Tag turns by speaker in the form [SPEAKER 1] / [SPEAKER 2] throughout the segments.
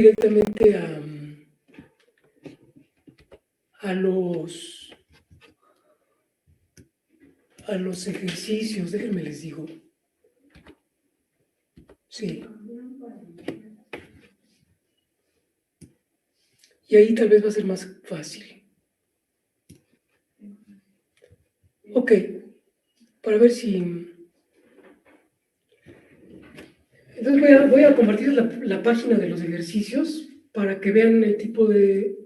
[SPEAKER 1] directamente a los ejercicios. Déjenme les digo. Sí. Y ahí tal vez va a ser más fácil. Ok, para ver si... Entonces voy a compartir la página de los ejercicios para que vean el tipo de...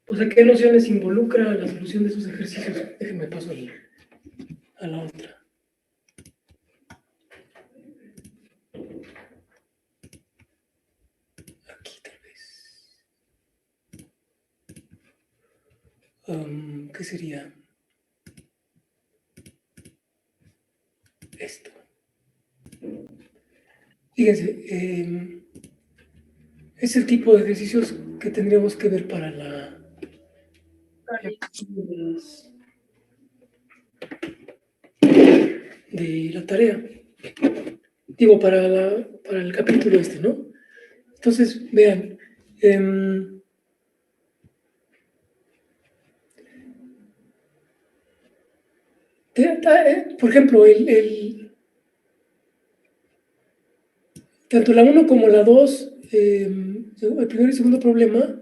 [SPEAKER 1] O sea, qué nociones involucra la solución de esos ejercicios. Déjenme paso a la otra. Aquí tal vez. ¿Qué sería? Esto. Fíjense, es el tipo de ejercicios que tendríamos que ver para de la tarea. Digo, para el capítulo este, ¿no? Entonces, vean. Por ejemplo, tanto la 1 como la 2, el primer y segundo problema,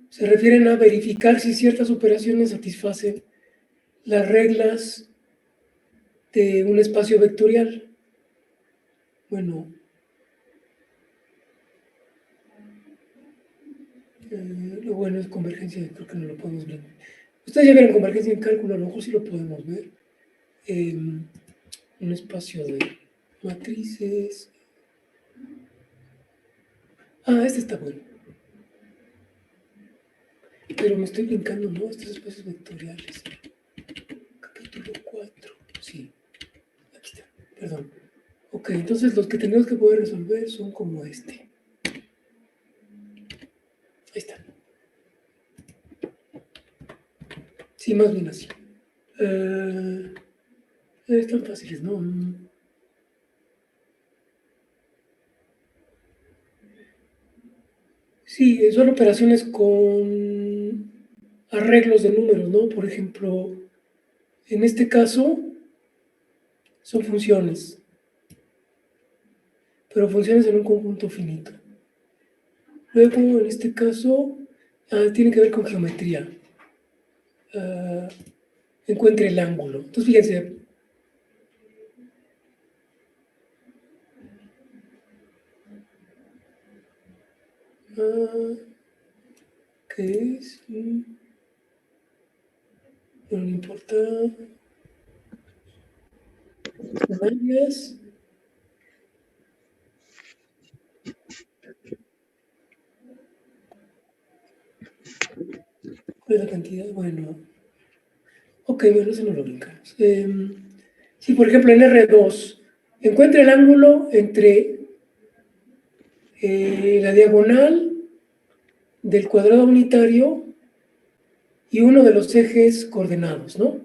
[SPEAKER 1] se refieren a verificar si ciertas operaciones satisfacen las reglas de un espacio vectorial. Bueno, lo bueno es convergencia, creo que no lo podemos ver. Ustedes ya vieron convergencia en cálculo, a lo mejor sí lo podemos ver. Un espacio de matrices. Este está bueno. Pero me estoy brincando, ¿no? Estos espacios vectoriales. Capítulo 4. Sí. Aquí está. Perdón. Ok, entonces los que tenemos que poder resolver son como este. Ahí está. Sí, más bien así. Están fáciles, ¿no? Sí, son operaciones con arreglos de números, ¿no? Por ejemplo, en este caso son funciones, pero funciones en un conjunto finito. Luego, en este caso, tiene que ver con geometría. Encuentre el ángulo. Entonces, fíjense. ¿Qué es? No importa. Varias. ¿Cuál es la cantidad? Bueno. Ok, bueno, eso no lo brincamos. Si, por ejemplo, en R2, encuentra el ángulo entre la diagonal del cuadrado unitario y uno de los ejes coordenados, ¿no?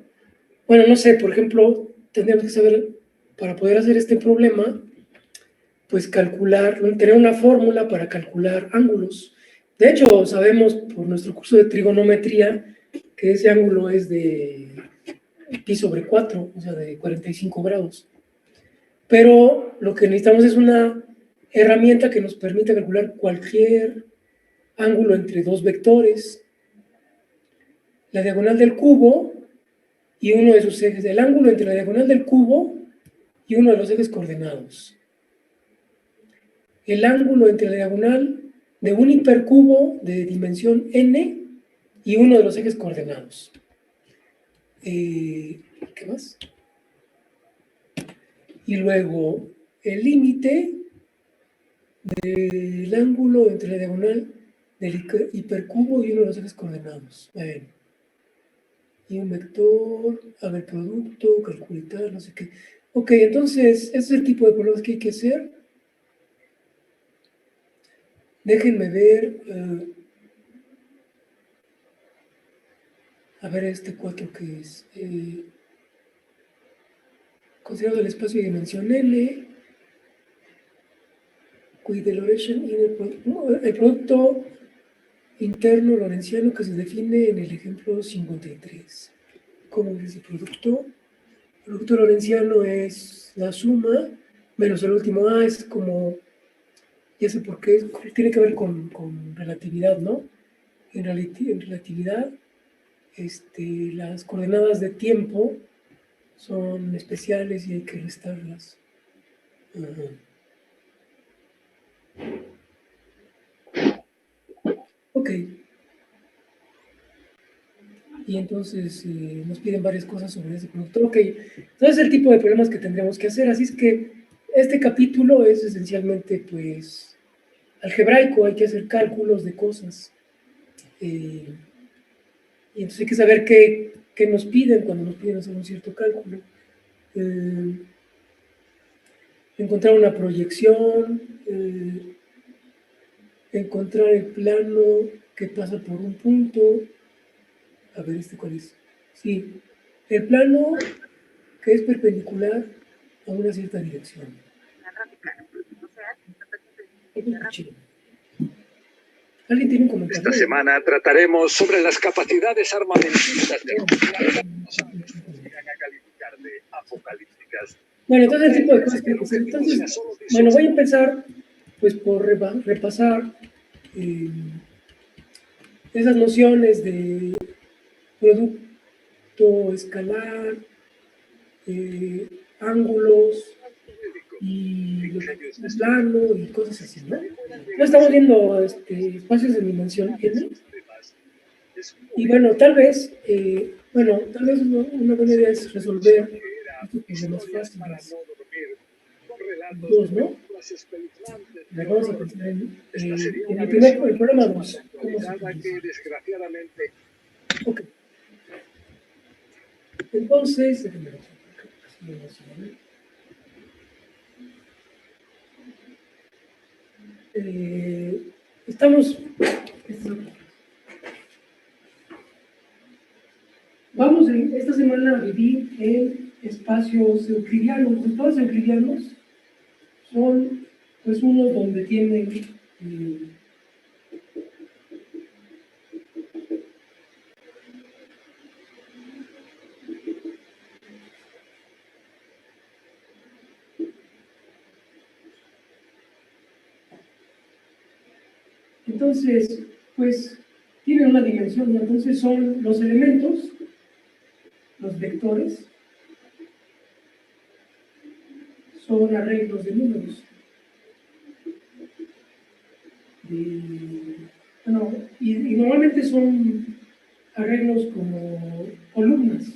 [SPEAKER 1] Bueno, no sé, por ejemplo, tendríamos que saber, para poder hacer este problema, pues calcular, tener una fórmula para calcular ángulos. De hecho, sabemos por nuestro curso de trigonometría que ese ángulo es de pi sobre 4, o sea, de 45 grados. Pero lo que necesitamos es una herramienta que nos permita calcular cualquier ángulo entre dos vectores. La diagonal del cubo y uno de sus ejes, el ángulo entre la diagonal del cubo y uno de los ejes coordenados. El ángulo entre la diagonal de un hipercubo de dimensión n y uno de los ejes coordenados. ¿Qué más? Y luego el límite del ángulo entre la diagonal del hipercubo y uno de los ejes coordenados. Bueno. Y un vector, a ver, producto, calcular, no sé qué. Ok, entonces, ese es el tipo de problemas que hay que hacer. Déjenme ver. A ver, este 4 que es. Considerado el espacio de dimensión n. with the Lorentzian inner product. No, el producto interno lorentziano que se define en el ejemplo 53. ¿Cómo es ese producto? El producto lorentziano es la suma menos el último A, es como, ya sé por qué, tiene que ver con relatividad, ¿no? En relatividad, las coordenadas de tiempo son especiales y hay que restarlas. Ok. Y entonces nos piden varias cosas sobre ese producto. Ok, entonces el tipo de problemas que tendremos que hacer. Así es que este capítulo es esencialmente, pues, algebraico. Hay que hacer cálculos de cosas. Y entonces hay que saber qué nos piden cuando nos piden hacer un cierto cálculo. Encontrar una proyección, encontrar el plano que pasa por un punto. A ver, ¿cuál es? Sí, el plano que es perpendicular a una cierta dirección. ¿Alguien tiene un comentario?
[SPEAKER 2] Esta semana trataremos sobre las capacidades armamentistas de apocalípticas.
[SPEAKER 1] Bueno, entonces el tipo de cosas que hay que hacer. Entonces, bueno, voy a empezar pues por repasar esas nociones de producto escalar, ángulos y lo que es plano y cosas así, ¿no? No estamos viendo espacios de dimensión n. Y bueno, tal vez una buena idea es resolver estos problemas fáciles. Dos, ¿no? Vamos a pensar en el problema 2. ¿Cómo se utiliza? Ok. Entonces, vamos esta semana a vivir en espacios euclidianos. Los espacios euclidianos son pues unos donde tienen entonces, pues tienen una dimensión, ¿no? Entonces son los elementos, los vectores, son arreglos de números. Y normalmente son arreglos como columnas.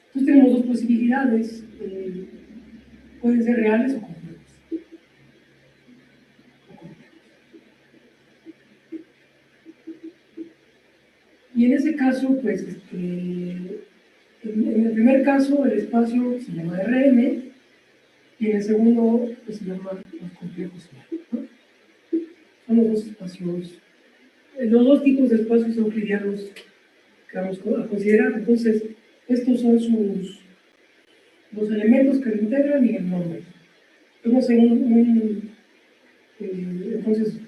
[SPEAKER 1] Entonces tenemos dos posibilidades, pueden ser reales o complejos. Y en ese caso, pues, en el primer caso el espacio se llama Rm y en el segundo pues, se llama los complejos, ¿no? Son los dos espacios, los dos tipos de espacios euclidianos que vamos a considerar. Entonces, estos son los elementos que lo integran y el nombre. Vemos entonces,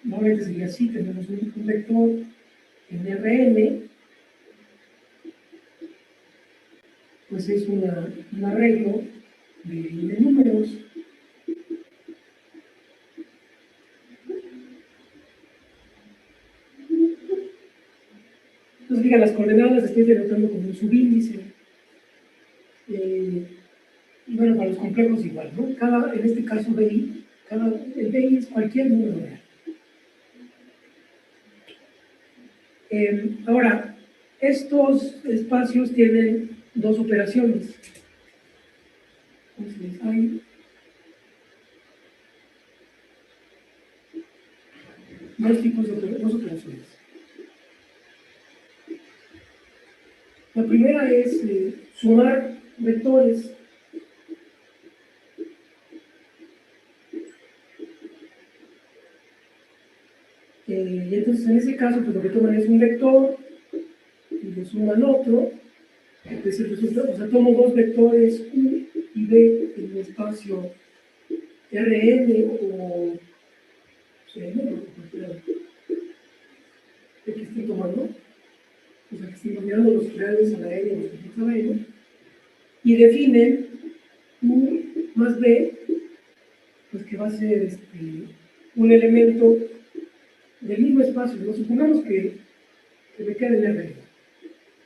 [SPEAKER 1] normalmente sería así, tenemos un vector en Rn, pues es un arreglo de números. Entonces, digan, las coordenadas estoy denotando como un subíndice. Y bueno, para los complejos igual, ¿no? En este caso BI, el BI es cualquier número real. Ahora, estos espacios tienen dos operaciones. Entonces, hay dos tipos de dos operaciones. La primera es sumar vectores. Y entonces en ese caso, pues lo que toman es un vector y le suman otro, Es decir, resulta, o sea, tomo dos vectores U y B en un espacio Rn o Cn, o cualquiera que esté tomando, o sea, que estén combinando los reales a la N y los completos a la N, y definen U más B, pues que va a ser un elemento del mismo espacio. ¿No? Supongamos que me queda en Rn.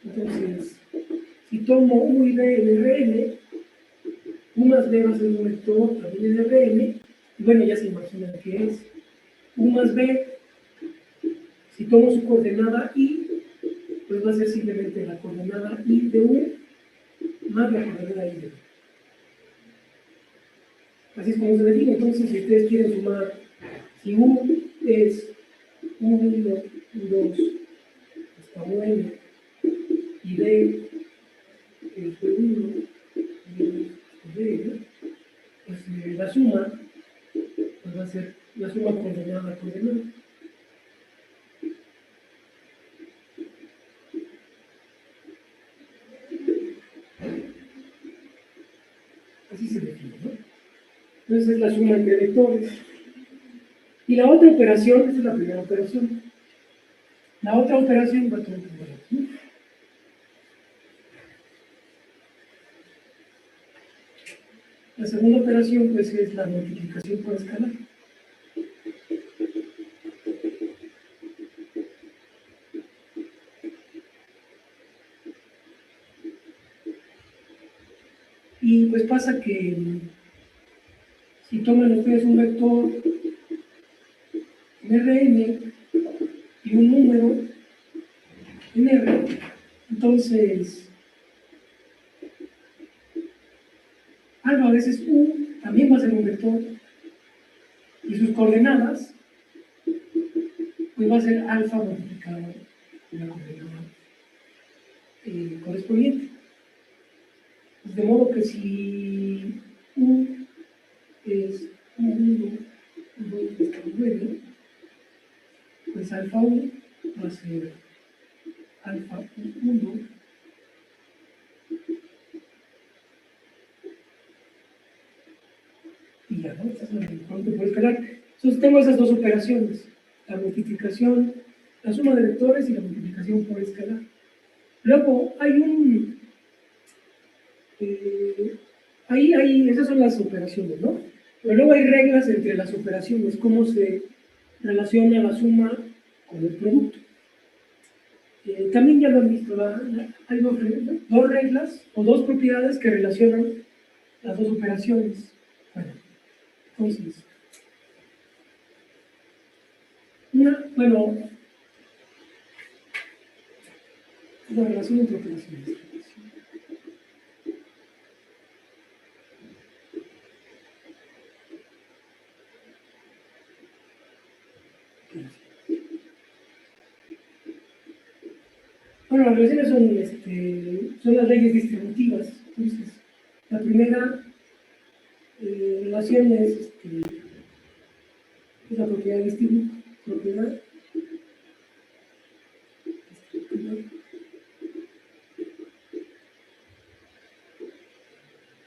[SPEAKER 1] Entonces, si tomo U y B en Rn, U más B va a ser un vector también en Rn, y bueno, ya se imaginan qué es. U más B, si tomo su coordenada I, pues va a ser simplemente la coordenada I de U más la coordenada I de B. Así es como se define. Entonces, si ustedes quieren sumar, si U es U1, U2, hasta UN, y D es B1, B2, D, pues la suma pues va a ser la suma coordenada a coordenada. Así se define, ¿no? Entonces es la suma entre vectores. Y la otra operación, esta es la primera operación. La otra operación va a tener que ver aquí. La segunda operación, pues, es la multiplicación por escalar. Y pues pasa que si toman ustedes un vector en Rn y un número en R, entonces algo a veces U también va a ser un vector y sus coordenadas pues va a ser alfa multiplicado por la coordenada correspondiente. De modo que si U es U1, U2 hasta U9, pues alfa U va a ser alfa U1 y ya, ¿no? Esta es la multiplicación por escalar. Entonces tengo esas dos operaciones, la multiplicación, la suma de vectores y la multiplicación por escalar. Luego hay esas son las operaciones, ¿no? Pero luego hay reglas entre las operaciones, cómo se relaciona la suma con el producto. También ya lo han visto, hay dos reglas o dos propiedades que relacionan las dos operaciones. Bueno, entonces, la relación entre operaciones. Bueno, las relaciones son las leyes distributivas. Entonces, la primera relación es la propiedad distributiva.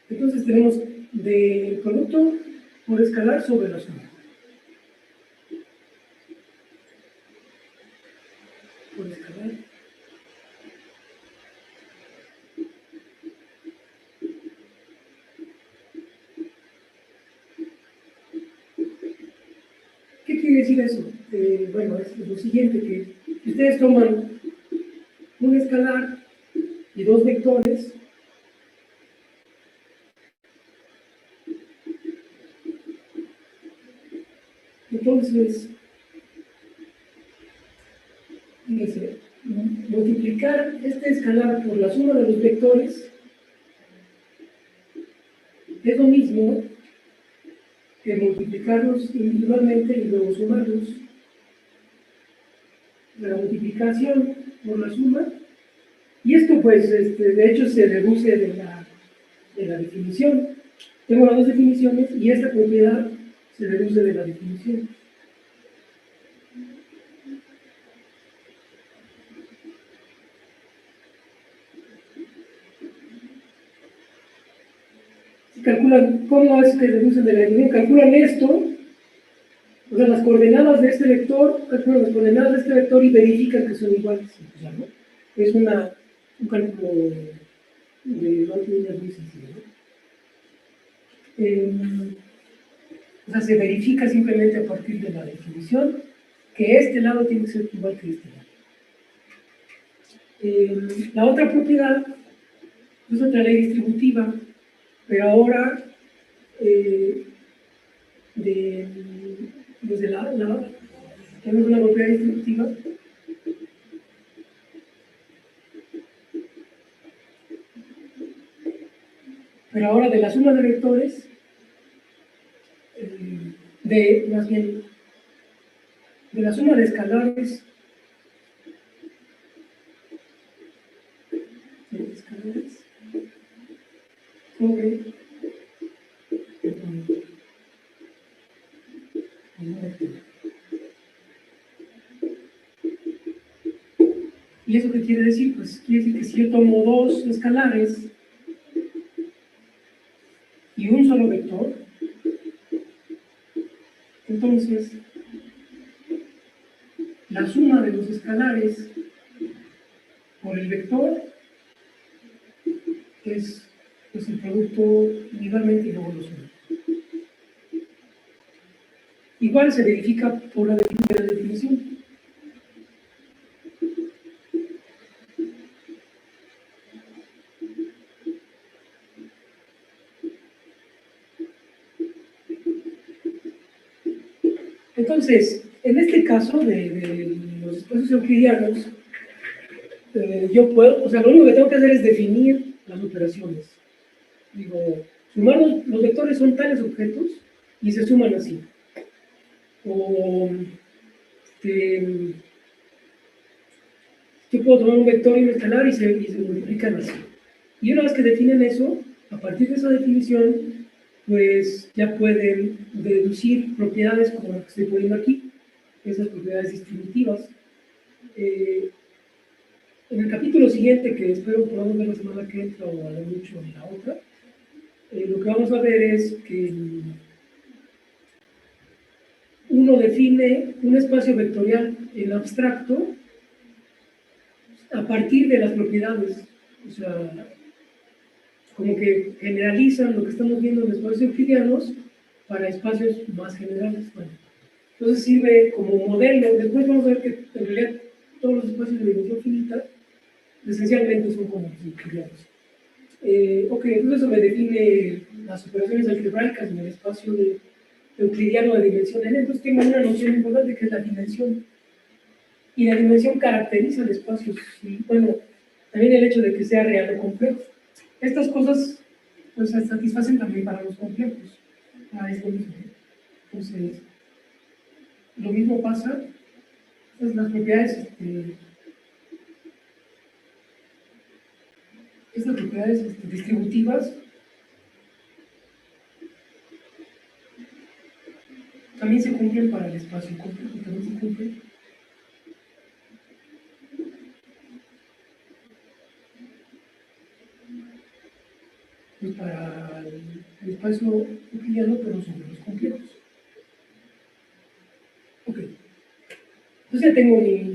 [SPEAKER 1] Entonces tenemos del producto por escalar sobre la suma. Por escalar. ¿Qué quiere decir eso? Bueno, es lo siguiente, que si ustedes toman un escalar y dos vectores, entonces, fíjense, multiplicar este escalar por la suma de los vectores es lo mismo que multiplicarlos individualmente y luego sumarlos. La multiplicación por la suma, y esto pues de hecho se deduce de la definición. Tengo las dos definiciones y esta propiedad se deduce de la definición. calculan cómo es que reducen de la definición, calculan esto, o sea, las coordenadas de este vector, calculan las coordenadas de este vector y verifican que son iguales. O sea, ¿no? Es un cálculo de dos líneas muy sencillo, ¿no? O sea, se verifica simplemente a partir de la definición que este lado tiene que ser igual que este lado. La otra propiedad es otra ley distributiva, pero ahora desde tenemos una propiedad distributiva pero ahora de la suma de vectores, más bien, de la suma de escalares, sobre el vector. ¿Y eso qué quiere decir? Pues quiere decir que si yo tomo dos escalares y un solo vector, entonces la suma de los escalares por el vector es pues, el producto individualmente y luego lo sumo. Igual se verifica por la definición. Entonces, en este caso de los espacios euclidianos, yo puedo, o sea, lo único que tengo que hacer es definir las operaciones. Digo, sumar los vectores son tales objetos y se suman así. O, yo puedo tomar un vector y un escalar y se multiplican así. Y una vez que definen eso, a partir de esa definición, pues ya pueden deducir propiedades como las que estoy poniendo aquí, esas propiedades distributivas. En el capítulo siguiente, que espero podamos ver la semana que entra o a lo mucho en la otra, lo que vamos a ver es que uno define un espacio vectorial en abstracto a partir de las propiedades. O sea, como que generalizan lo que estamos viendo en espacios euclidianos para espacios más generales. Bueno, entonces sirve como modelo. Después vamos a ver que en realidad todos los espacios de dimensión finita esencialmente son como euclidianos. Ok, entonces eso me define las operaciones algebraicas en el espacio euclidiano de dimensión n. Entonces tengo una noción importante que es la dimensión. Y la dimensión caracteriza el espacio. Y, bueno, también el hecho de que sea real o complejo. Estas cosas pues, se satisfacen también para los complejos. Es lo mismo. Entonces, lo mismo pasa. Entonces, las propiedades, estas propiedades distributivas también se cumplen para el espacio complejo, también se cumplen. Pues para el espacio euclidiano, pero sobre los complejos. Ok. Entonces ya tengo mi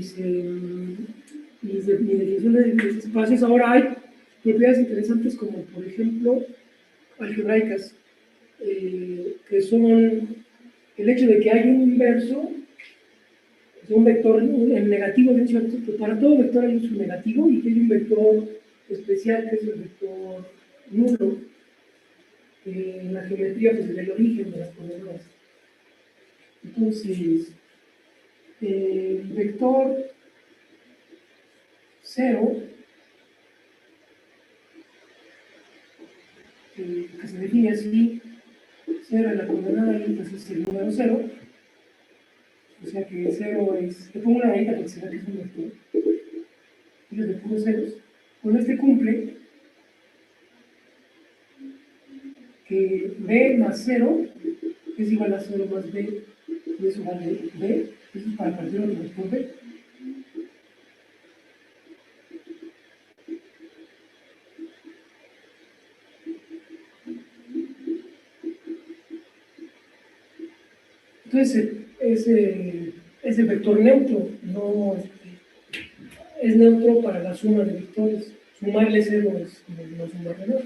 [SPEAKER 1] definición de mis espacios. Ahora hay propiedades interesantes como, por ejemplo, algebraicas, que son el hecho de que hay un inverso, un vector en negativo, para todo vector hay un subnegativo y que hay un vector especial que es el vector nulo, en la geometría pues, del origen de las coordenadas. Entonces, el vector 0, que se define así, 0 en la coordenada y entonces es el número 0, o sea que 0 es, le pongo una varita para que se vea que es un vector, y le pongo ceros. Cuando este cumple, que b más 0 es igual a 0 más b, y eso vale b, eso es para partir del vector b. Entonces, es el vector neutro, no es neutro para la suma de vectores. Sumarle cero es no sumarle nada.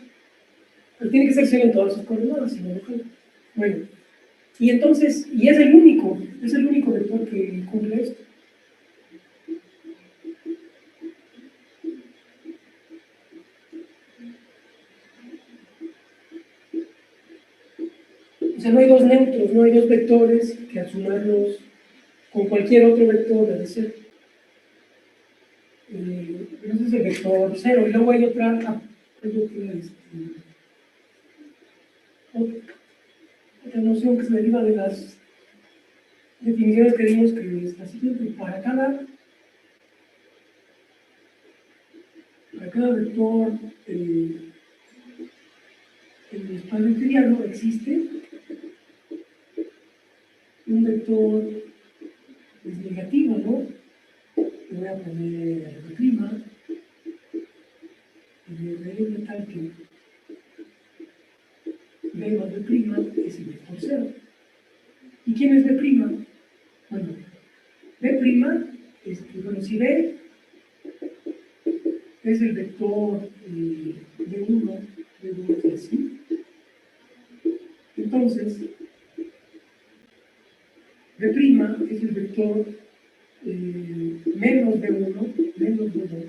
[SPEAKER 1] Pero tiene que ser cero en todas sus coordenadas, si no lo jala. Bueno, y entonces, y es el único vector que cumple esto. O sea, no hay dos neutros, no hay dos vectores que al sumarlos con cualquier otro vector debe ser. Ese es el vector cero. Y luego hay otra noción que se deriva de las definiciones que dimos, que es la siguiente. Para cada vector en el espacio euclidiano existe un vector negativo, ¿no? Le voy a poner B', y de ahí tal que B más B' es el vector cero. ¿Y quién es B'? Bueno, B', bueno, si B es el vector B1, B2 y así, entonces B' es el vector menos B1, menos B2.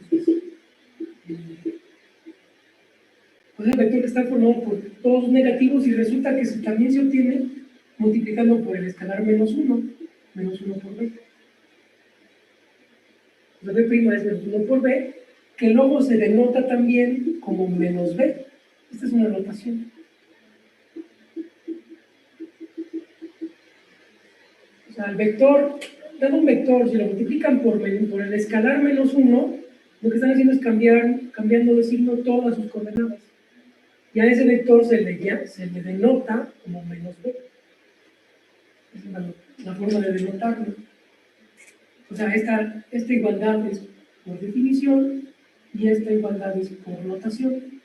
[SPEAKER 1] Pues el vector que está formado por todos negativos y resulta que también se obtiene multiplicando por el escalar menos 1 por B. O sea, B' es menos 1 por B, que luego se denota también como menos B. Esta es una notación. O sea, el vector, dado un vector, si lo multiplican por el escalar menos 1, lo que están haciendo es cambiando de signo todas sus coordenadas. Y a ese vector se le denota como menos B. Esa es la forma de denotarlo. O sea, esta igualdad es por definición y esta igualdad es por notación.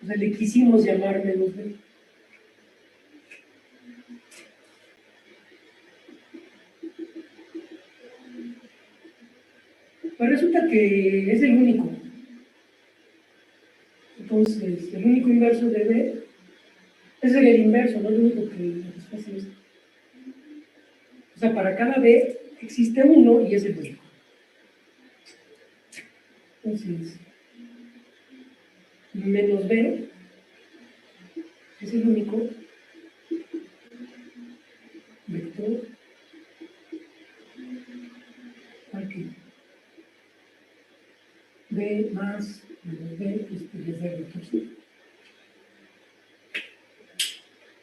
[SPEAKER 1] O sea, le quisimos llamar menos B. Pues resulta que es el único. Entonces, el único inverso de B es el inverso, no el único que satisface esto. O sea, para cada B existe uno y es el único. Entonces, menos B es el único vector al que B más menos B es el vector C.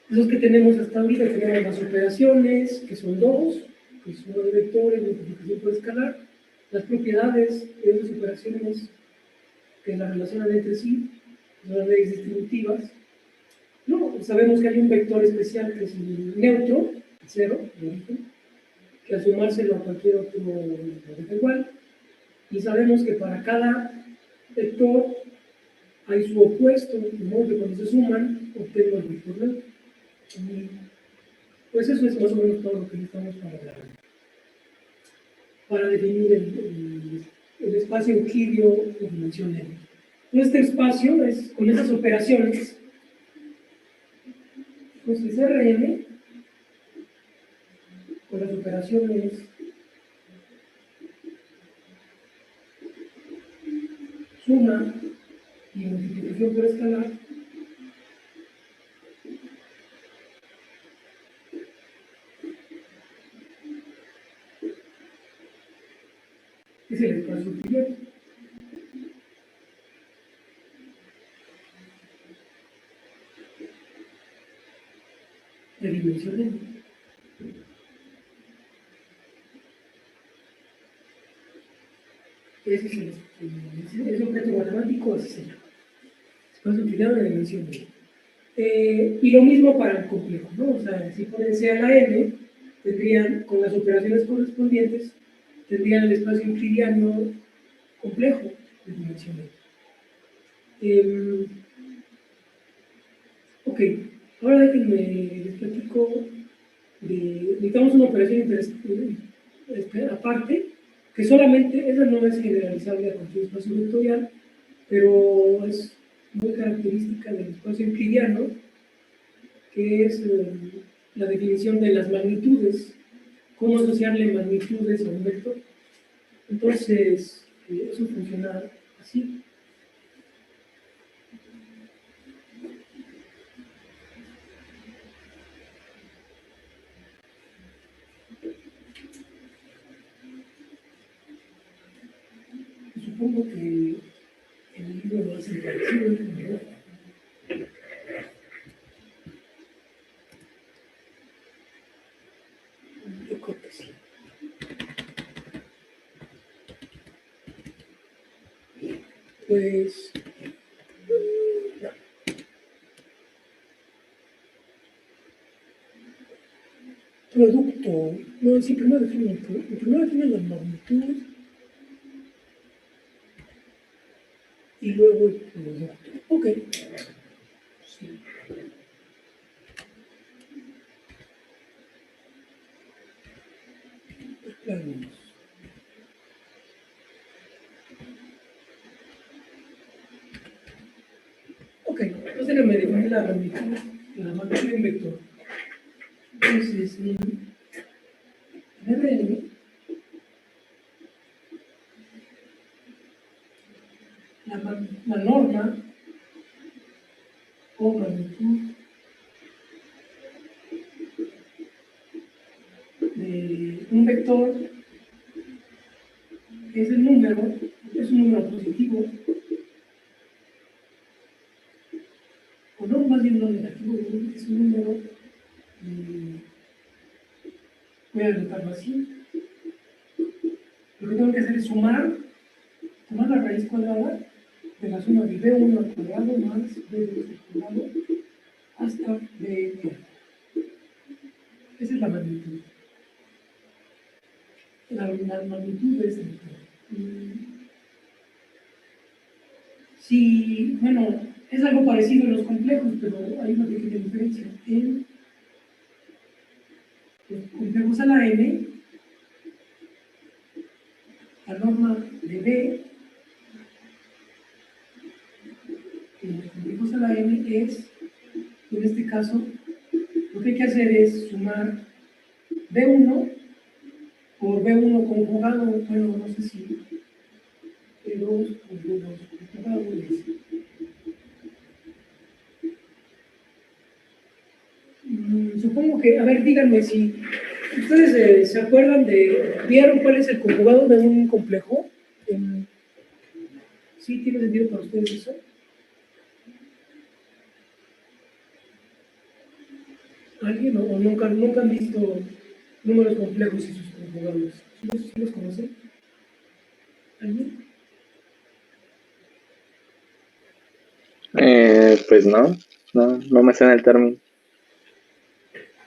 [SPEAKER 1] Los que tenemos hasta ahorita, tenemos las operaciones, que son dos, que es uno de vectores, multiplicación por escalar, las propiedades de esas operaciones que las relacionan entre sí, son las leyes distributivas. No, sabemos que hay un vector especial que es el neutro, el cero, de origen, que al sumárselo a cualquier otro lo deja igual, y sabemos que para cada vector hay su opuesto, de modo que cuando se suman, obtengo el vector neutro. Y pues eso es más o menos todo lo que necesitamos para definir el espacio euclidio de dimensión n. Este espacio es con esas operaciones, pues es Rn, con las operaciones suma y multiplicación por escalar, es el espacio euclidiano. De dimensión n. Ese es el objeto matemático, ese es el espacio euclidiano de dimensión n. Y lo mismo para el complejo, ¿no? O sea, si ponen C a la n, tendrían, con las operaciones correspondientes, tendrían el espacio euclidiano complejo de dimensión n. Ok, ahora déjenme les platico necesitamos una operación aparte, que solamente, esa no es generalizable a cualquier espacio vectorial, pero es muy característica del espacio euclidiano, que es la definición de las magnitudes, cómo asociarle magnitudes a un vector. Entonces, eso funciona así. Supongo que el libro lo hace parecido, ¿no? Yo creo que sí. Pues, no. Producto, no, sí, primero define la magnitud y luego el producto. Ok. Sí. Planos. Ok, entonces déjame definir la magnitud en vector. Entonces, Rn, la norma o magnitud de un vector es el número, es un número positivo, o no, más bien no negativo, es un número, voy a anotarlo así. Lo que tengo que hacer es tomar la raíz cuadrada de la suma de b1 al cuadrado más b2 al cuadrado hasta b. Esa es la magnitud. La magnitud de ese vector. Sí, bueno, es algo parecido en los complejos, pero hay una pequeña diferencia. En los complejos a la n, la norma de b, en los complejos a la n es, en este caso, lo que hay que hacer es sumar b1 por b1 conjugado, bueno, no sé si b2 por b2 conjugado es. Supongo que, a ver, díganme si ustedes se acuerdan ¿vieron cuál es el conjugado de un complejo? ¿Sí tiene sentido para ustedes eso? ¿Alguien o nunca han visto números complejos y sus conjugados? ¿Sí los conocen? ¿Alguien?
[SPEAKER 3] Pues no me suena el término.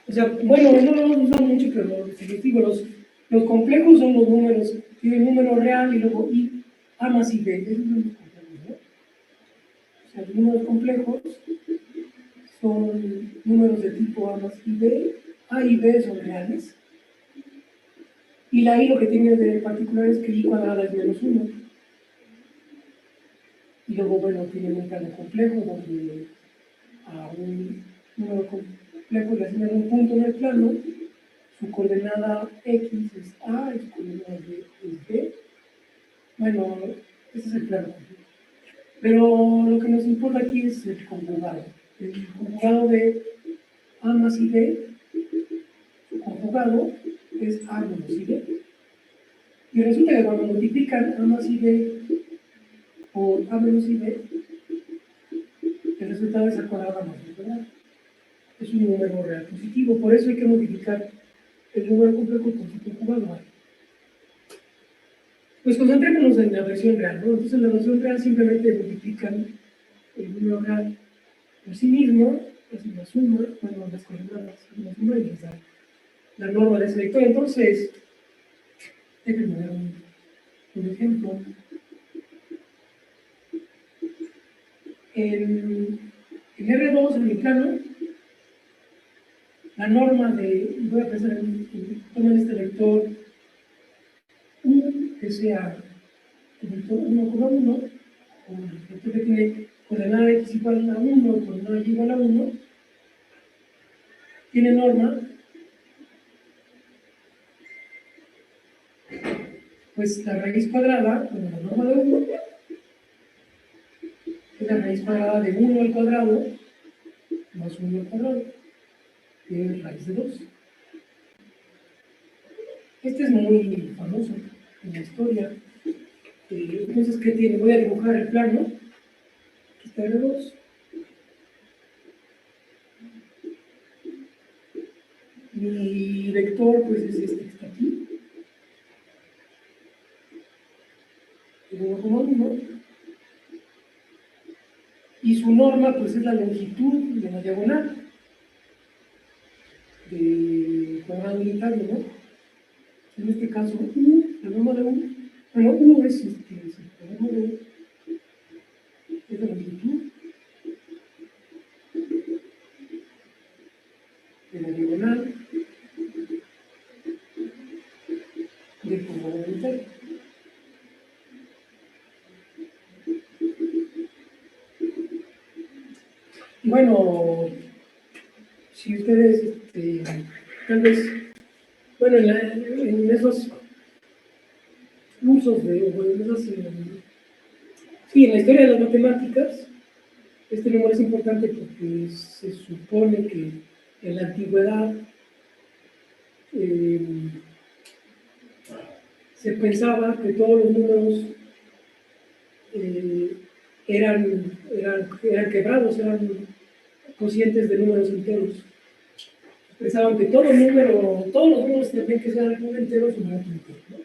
[SPEAKER 1] O sea, bueno, no lo usamos mucho, pero les digo, los complejos son los números, tienen número real y luego A más I, B, esos son los complejos, ¿no? O sea, los números complejos son números de tipo A más I, B, A y B son reales, y la I lo que tiene de particular es que I cuadrada es menos 1. Y luego, bueno, tienen un plano complejo donde a un número complejo le asignan un punto en el plano, su coordenada X es A y su coordenada Y es B. Bueno, ese es el plano complejo. Pero lo que nos importa aquí es el conjugado. El conjugado de A más I B, su conjugado es A menos I B. Y resulta que cuando multiplican A más I B por A menos I B, el resultado es A cuadrado más B cuadrado. Es un número real positivo, por eso hay que multiplicar el número complejo con su conjugado. Pues concentrémonos en la versión real, ¿no? Entonces en la versión real simplemente multiplican el número real por sí mismo, hacen la suma, bueno, las coordenadas, hacen la suma y les da la norma de ese vector. Entonces, déjenme dar un ejemplo. En R2, en mi plano, la norma de, voy a pensar tomen este vector U, que sea el vector 1,1, o el vector que tiene coordenada x igual a 1, coordenada y igual a 1, tiene norma, pues la raíz cuadrada, bueno, la norma de 1, es la raíz cuadrada de 1 al cuadrado, más 1 al cuadrado, que es raíz de 2. Este es muy famoso en la historia. Entonces, ¿qué tiene? Voy a dibujar el plano. Aquí está R2. Mi vector, pues, es este que está aquí. El 1,1. Y su norma, pues, es la longitud de la diagonal de cuadrado unitario, ¿no? En este caso, U, la norma de U, bueno, U es la norma de U, es la longitud de la diagonal del cuadrado unitario. Y bueno, si ustedes, tal vez, bueno, en esos usos de, bueno, en esas, sí, en la historia de las matemáticas, este número es importante porque se supone que en la antigüedad eh, se pensaba que todos los números eh, eran quebrados, eran cocientes de números enteros. Pensaban que todos los números tenían que ser algún entero o no entero, ¿no?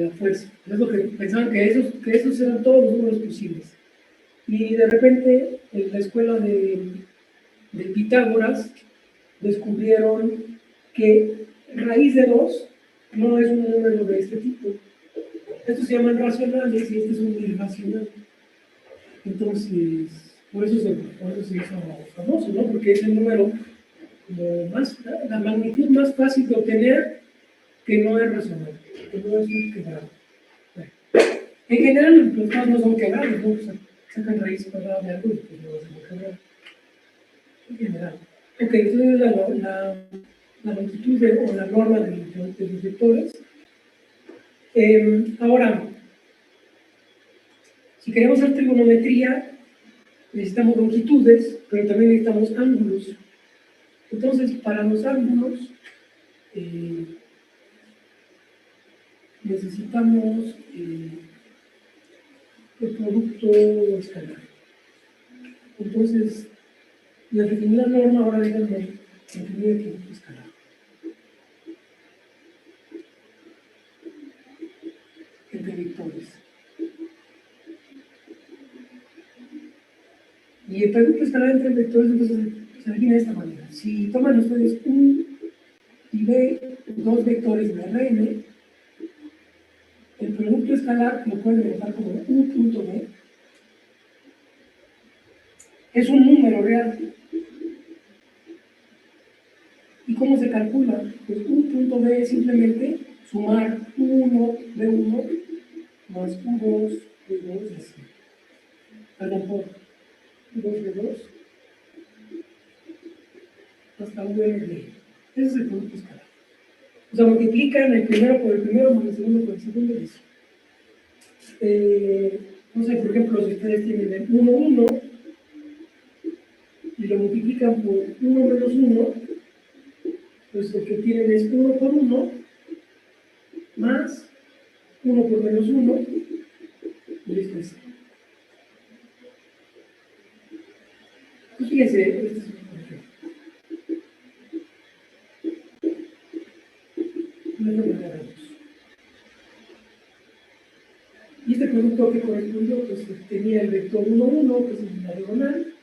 [SPEAKER 1] A fuerza. Es lo que pensaban que esos eran todos los números posibles. Y de repente, en la escuela de Pitágoras, descubrieron que raíz de 2 no es un número de este tipo. Estos se llaman racionales y este es un irracional. Entonces, por eso se hizo famoso, ¿no? Porque es el número como la magnitud más fácil de obtener que no es racional, que no es un quebrado. Bueno, en general, los casos no son quebrados, ¿no? O sea, sacan raíz cuadrada de algo y pues no es un quebrado. En general. Ok, entonces la longitud o la norma de los vectores. Ahora, si queremos hacer trigonometría, necesitamos longitudes, pero también necesitamos ángulos. Entonces, para los ángulos, necesitamos el producto escalar. Entonces, al definir la norma, ahora déjenme definir el producto escalar. Entre vectores. Y el producto escalar entre vectores, entonces, se define de esta manera. Si toman ustedes U y B, dos vectores de Rn, el producto escalar lo pueden denotar como U.B. Es un número real. ¿Y cómo se calcula? Pues U.B es simplemente sumar U1 de 1 más U2 de 2 y así. Perdón, por U2 de 2 hasta UN de 2. Ese es el producto escalar. O sea, multiplican el primero por el primero más el segundo por el segundo y así. No sé, por ejemplo, si ustedes tienen el 1, 1 y lo multiplican por 1 menos 1, pues lo que tienen es 1 por 1 más 1 por menos 1 y esto es. Pues fíjense, este es un ejemplo. No es lo que hagamos. Y este producto que correspondió, pues tenía el vector 1, 1, que es la diagonal,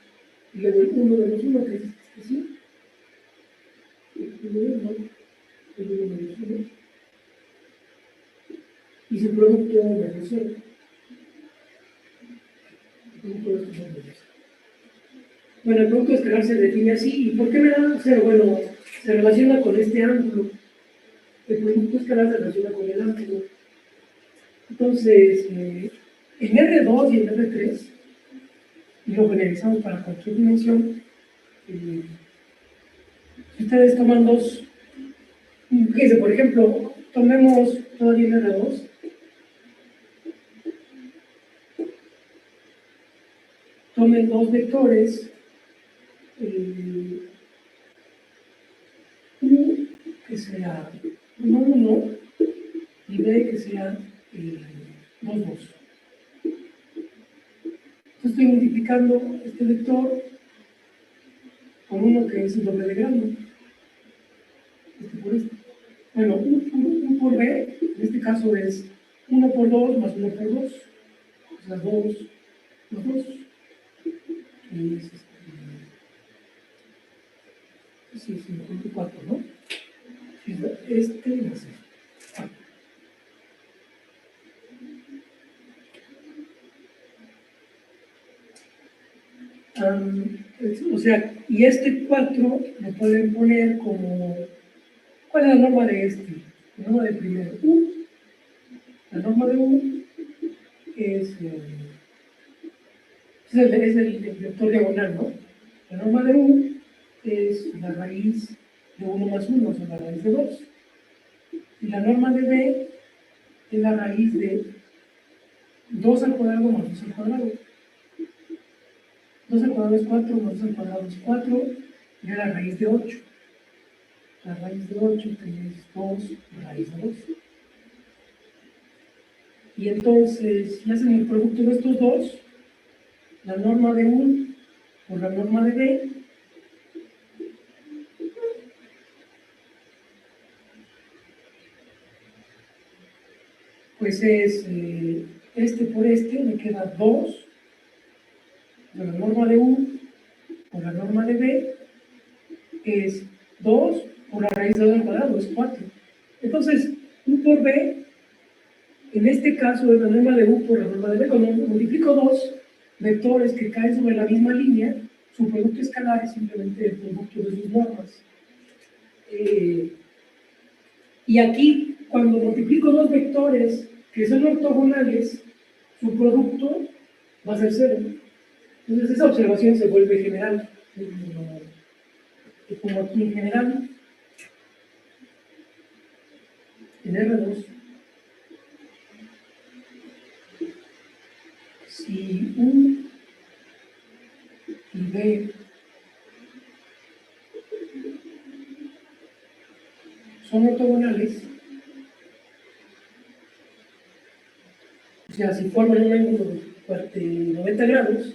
[SPEAKER 1] y luego el 1 menos 1, que es este sí, el 1, 1, el 1 menos 1, y su producto menos 0. El producto de estos son menos 0. Bueno, el producto escalar se define así. ¿Y por qué me da 0? Bueno, se relaciona con este ángulo. El producto escalar se relaciona con el ángulo. Entonces, en R2 y en R3, y lo generalizamos para cualquier dimensión, si ustedes toman dos, fíjense, por ejemplo, tomemos todavía en R2, tomen dos vectores, U que sea 1, 1 y B que sea 2, 2. Estoy multiplicando este vector con uno que es el doble de grande, este por este. Bueno, U por B, en este caso es 1 por 2 más 1 por 2, o sea, 2 más 2. Y es sí, 4, ¿no? Este más este. O sea, y este 4 lo pueden poner como, ¿cuál es la norma de este? La norma de primero, U. La norma de U es el vector diagonal, ¿no? La norma de U es la raíz de 1 más 1, o sea, la raíz de 2. Y la norma de B es la raíz de 2 al cuadrado más 2 al cuadrado. 2 al cuadrado es 4, más 2 al cuadrado es 4, y la raíz de 8. La raíz de 8 es 2 raíz de 2. Y entonces, si hacen el producto de estos dos, la norma de U por la norma de B, pues es este por este, me queda 2 de la norma de U por la norma de B, es 2 por la raíz de 2 al cuadrado, es 4. Entonces, U por B, en este caso es la norma de U por la norma de B. Cuando multiplico dos vectores que caen sobre la misma línea, su producto escalar es simplemente el producto de sus normas. Y aquí, cuando multiplico dos vectores que son ortogonales, su producto va a ser 0. Entonces esa observación se vuelve general. Como aquí en general, en R2, si U y B son ortogonales, o sea, si forman un ángulo de 90 grados,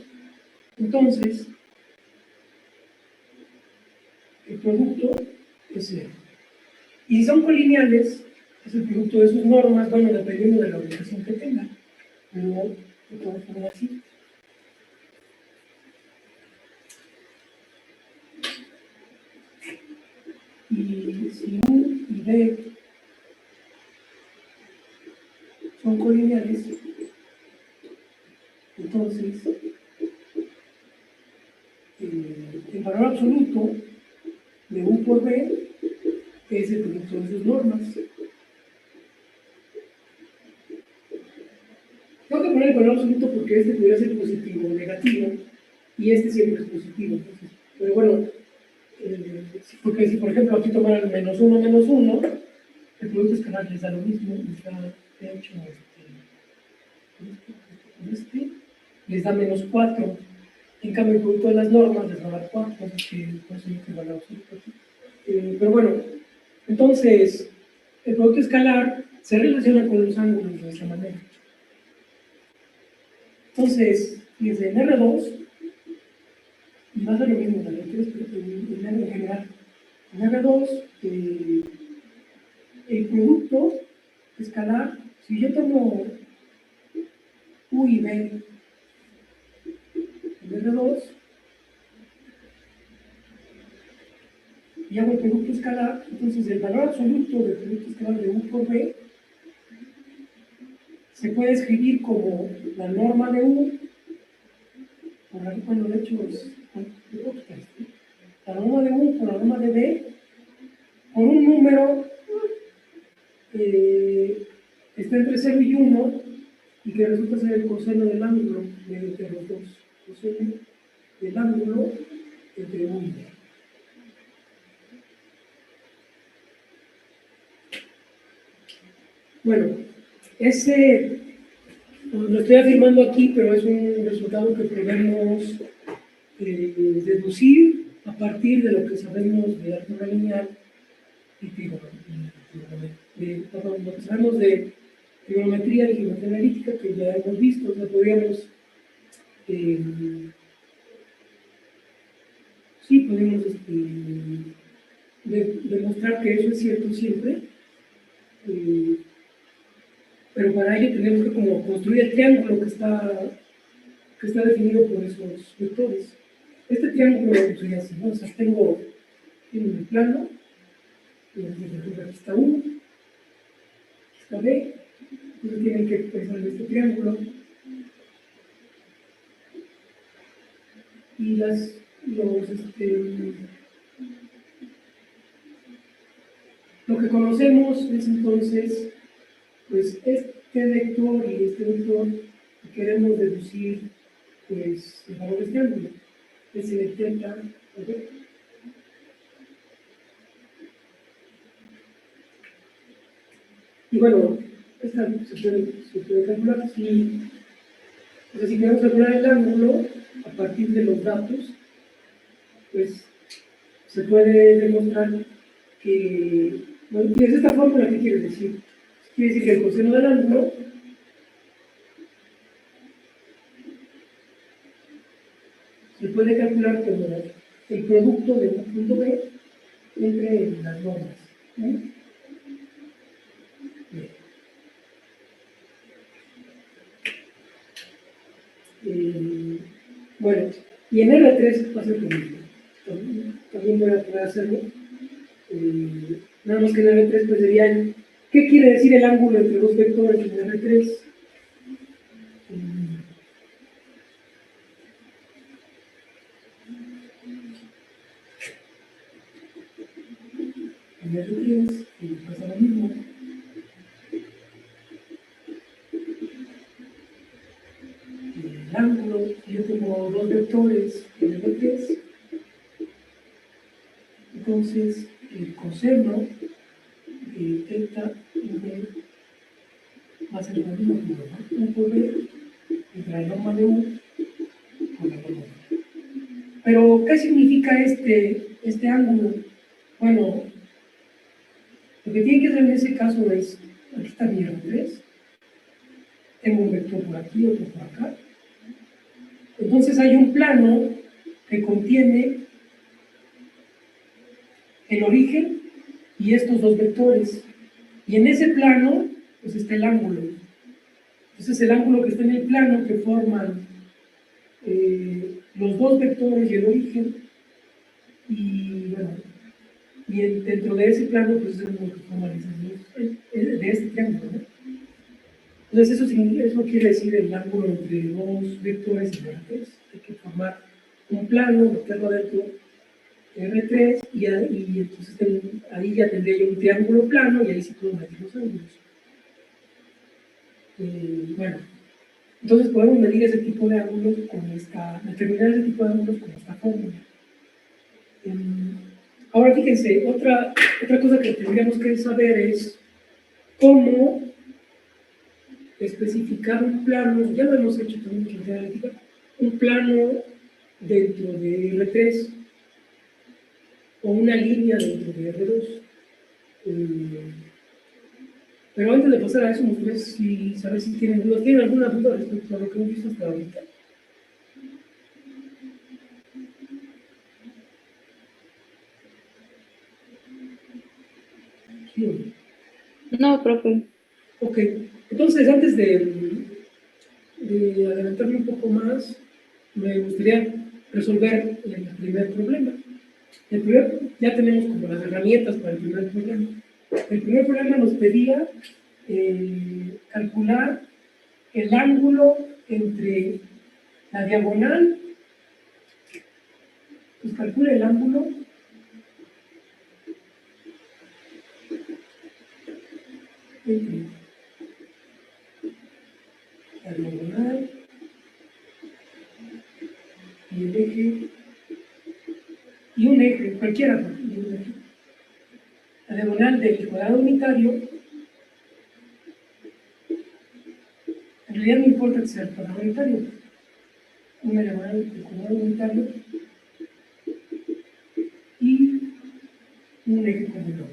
[SPEAKER 1] entonces el producto es 0. Y si son colineales, es el producto de sus normas, bueno, dependiendo de la orientación que tengan. Pero lo podemos poner así. Y si U y B son colineales, entonces el valor absoluto de U por B es el producto de sus normas. Tengo que poner el valor absoluto porque este podría ser positivo o negativo, y este siempre es positivo. Entonces, pero bueno, porque si por ejemplo aquí tomaran -1, el producto escalar les da lo mismo, les da, de hecho, les da -4. En cambio, el producto de las normas les va a dar 4, así que por eso es el valor absoluto. Pero bueno, entonces, el producto escalar se relaciona con los ángulos de esta manera. Entonces, desde en R2, va a ser lo mismo en R3, pero en R en general. En R2, el producto escalar, si yo tomo U y B en R2 y hago el producto escalar, entonces el valor absoluto del producto escalar de U por B se puede escribir como la norma de U, bueno, de hecho es la norma de U con la norma de B por un número está entre 0 y 1 y que resulta ser el coseno del ángulo entre los dos. Coseno del ángulo entre U y B. Bueno, ese lo estoy afirmando aquí, pero es un resultado que podemos deducir a partir de lo que sabemos de álgebra lineal y lo que sabemos de trigonometría y geometría analítica, que ya hemos visto. O sea, podríamos demostrar que eso es cierto siempre, pero para ello tenemos que como construir el triángulo que está definido por esos vectores. Este triángulo sería así, ¿no? O sea, tengo un plano, y aquí está U, aquí está B, entonces tienen que pensar en este triángulo. Y lo que conocemos es entonces, pues, este vector y este vector, y queremos deducir, pues, el valor de este ángulo. Es el teta, ¿ok? Y bueno, esta se puede calcular si, o sea, si queremos calcular el ángulo a partir de los datos, pues se puede demostrar que, bueno, y es esta fórmula que quiere decir. Quiere decir que el coseno del ángulo se puede calcular como el producto de un punto B entre las normas. Bien. Bueno, y en R3 va a ser lo mismo. También voy a poder hacerlo. Nada más que en R3 pues sería, ¿qué quiere decir el ángulo entre dos vectores en R3? En R3 pasa lo mismo. El ángulo, yo tengo dos vectores en R3, entonces el coseno de teta V va a ser lo mismo, ¿no? U por B entre la norma de U con la norma de U. Pero, ¿qué significa este ángulo? Bueno, lo que tiene que hacer en ese caso es, aquí está mi R3, tengo un vector por aquí, otro por acá. Entonces hay un plano que contiene el origen y estos dos vectores. Y en ese plano, pues está el ángulo. Entonces el ángulo que está en el plano que forman los dos vectores y el origen, y bueno, y dentro de ese plano, pues es lo que forman de este triángulo, ¿no? Entonces eso quiere decir el ángulo entre dos vectores y R3. Hay que formar un plano, meterlo adentro de R3 y entonces ahí ya tendría yo un triángulo plano y ahí sí puedo medir los ángulos. Bueno, entonces podemos medir ese tipo de ángulos determinar ese tipo de ángulos con esta fórmula. Ahora fíjense, otra cosa que tendríamos que saber es cómo especificar un plano, ya lo hemos hecho también en la analítica, un plano dentro de R3 o una línea dentro de R2. Pero antes de pasar a eso, me gustaría saber si tienen dudas. ¿Tienen alguna duda respecto a lo que hemos visto hasta ahorita? Sí.
[SPEAKER 4] No, profe.
[SPEAKER 1] Ok, entonces antes de adelantarme un poco más, me gustaría resolver el primer problema. Ya tenemos como las herramientas para el primer problema. El primer problema nos pedía calcular el ángulo entre la diagonal Pues calcula el ángulo entre la diagonal y el eje, y un eje, cualquiera, ¿no? Y un eje. La diagonal del cuadrado unitario, en realidad no importa que sea el cuadrado unitario, una diagonal del cuadrado unitario y un eje coordinado.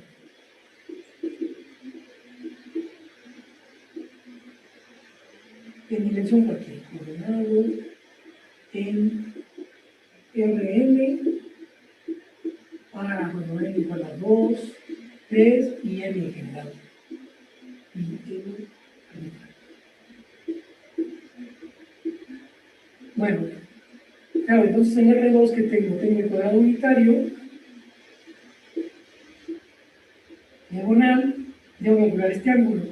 [SPEAKER 1] En dimensión cualquiera, coordenado en Rn para, bueno, n igual a 2, 3 y n en general. Y n general. Bueno, claro, entonces en R2 que tengo el cuadrado unitario, diagonal, debo calcular este ángulo.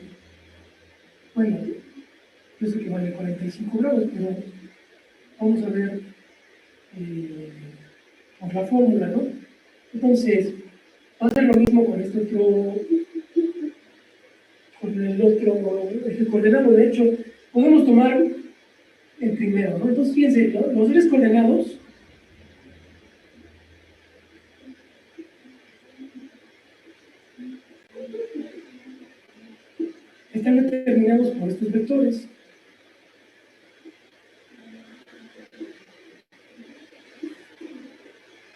[SPEAKER 1] Bueno, yo sé que vale 45 grados, pero vamos a ver por la fórmula, ¿no? Entonces, va a ser lo mismo con este otro, con el otro eje coordenado. De hecho, podemos tomar el primero, ¿no? Entonces, fíjense, los ejes coordenados están determinados por estos vectores.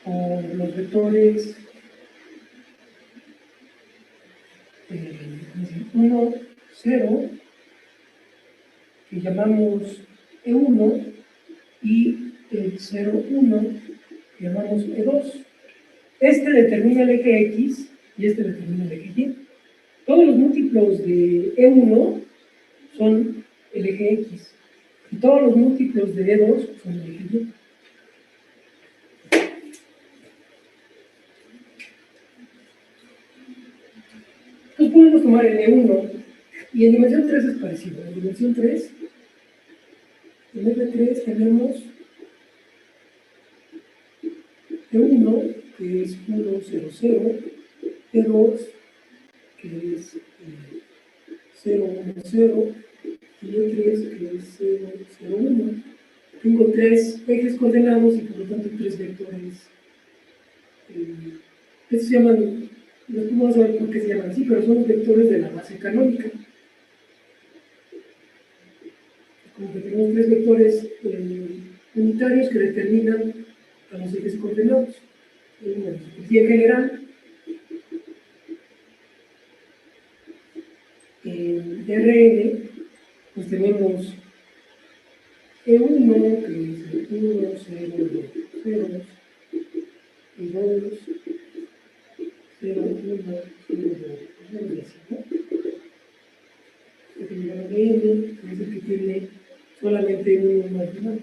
[SPEAKER 1] Por los vectores 1, 0, que llamamos E1, y el 0, 1, que llamamos E2. Este determina el eje X y este determina el eje Y. Todos los múltiplos de E1 son el eje X y todos los múltiplos de E2 son el eje Y. Entonces podemos tomar el E1 y en dimensión 3 es parecido. En dimensión 3, en F3 tenemos E1, que es 1, 0, 0, E2, que es 0, 1, 0, y E3, que es 0, 0, 1. Tengo tres ejes coordenados y por lo tanto tres vectores. Estos se llaman, después vamos a ver por qué se llaman así, pero son los vectores de la base canónica. Como que tenemos tres vectores unitarios que determinan a los ejes coordenados. Una superficie general. En Rn, pues tenemos E1, que es 1, 0, 2, 0, y 2, 0, 1, 0, 2, 0, y así, ¿no? Este que llama N, que es el que tiene solamente un marginal.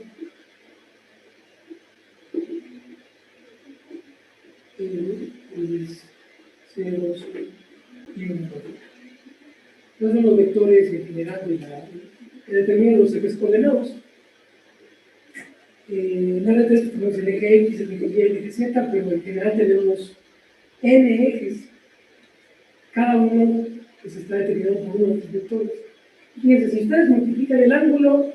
[SPEAKER 1] Es 0 y 1. Estos son los vectores en general que determinan los ejes coordenados. En R3 tenemos el eje X, el eje Y, el eje Z, pero en general tenemos n ejes, cada uno que se está determinado por uno de los vectores. Fíjense, si ustedes multiplican el ángulo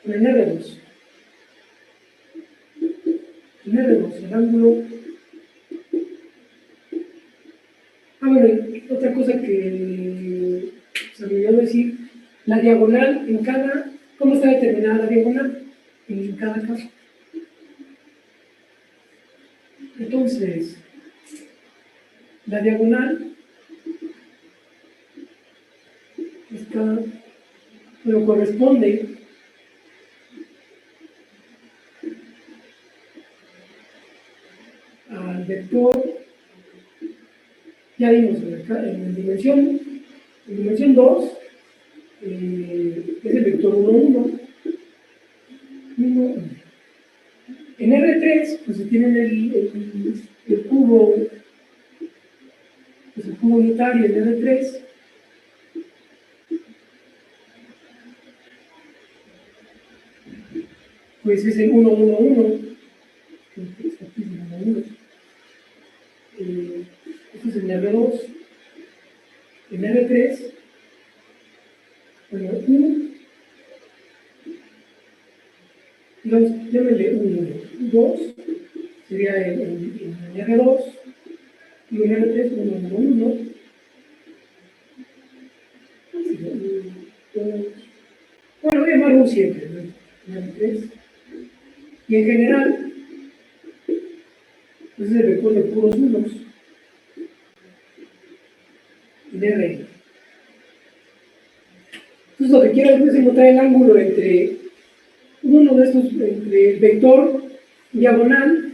[SPEAKER 1] con el R2, el ángulo. Bueno, otra cosa que se me olvidó decir, la diagonal en cada, ¿cómo está determinada la diagonal? En cada caso. Entonces, la diagonal está, pero corresponde al vector, ya vimos en dimensión 2, es el vector 1, 1, 1, 1. En R3, pues se tienen el cubo, pues el cubo unitario en R3, pues es el 1, 1, 1. Está aquí el 1, 1. Esto es el R2. El R3, bueno, U, digamos, llámenle 1, 2, sería el R2, y el R3, 1, 1, 1. Sería 1, 2. Bueno, voy a llamar U siempre, ¿no? R3. Y en general, pues es el vector de puros unos, el R. Entonces lo que quiero es encontrar el ángulo entre uno de estos, entre el vector diagonal,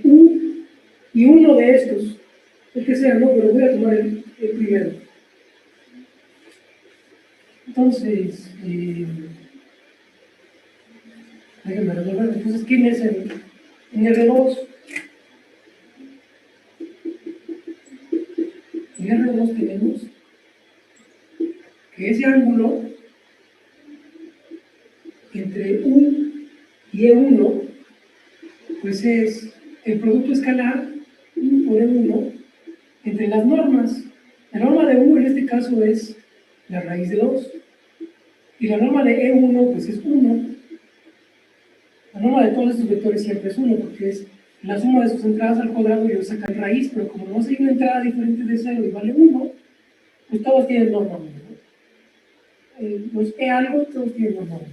[SPEAKER 1] U, y uno de estos, el que sea, ¿no? Pero voy a tomar el primero. Entonces, déjenme resolver. Entonces, ¿quién es el R2? En R2 tenemos que ese ángulo entre U y E1, pues es el producto escalar U por E1 entre las normas. La norma de U en este caso es la raíz de 2. Y la norma de E1 pues es 1. La norma de todos estos vectores siempre es 1 porque es la suma de sus entradas al cuadrado y ellos sacan raíz, pero como no hay una entrada diferente de 0 y vale 1, pues todos tienen norma 1. Pues E algo, todos tienen norma 1.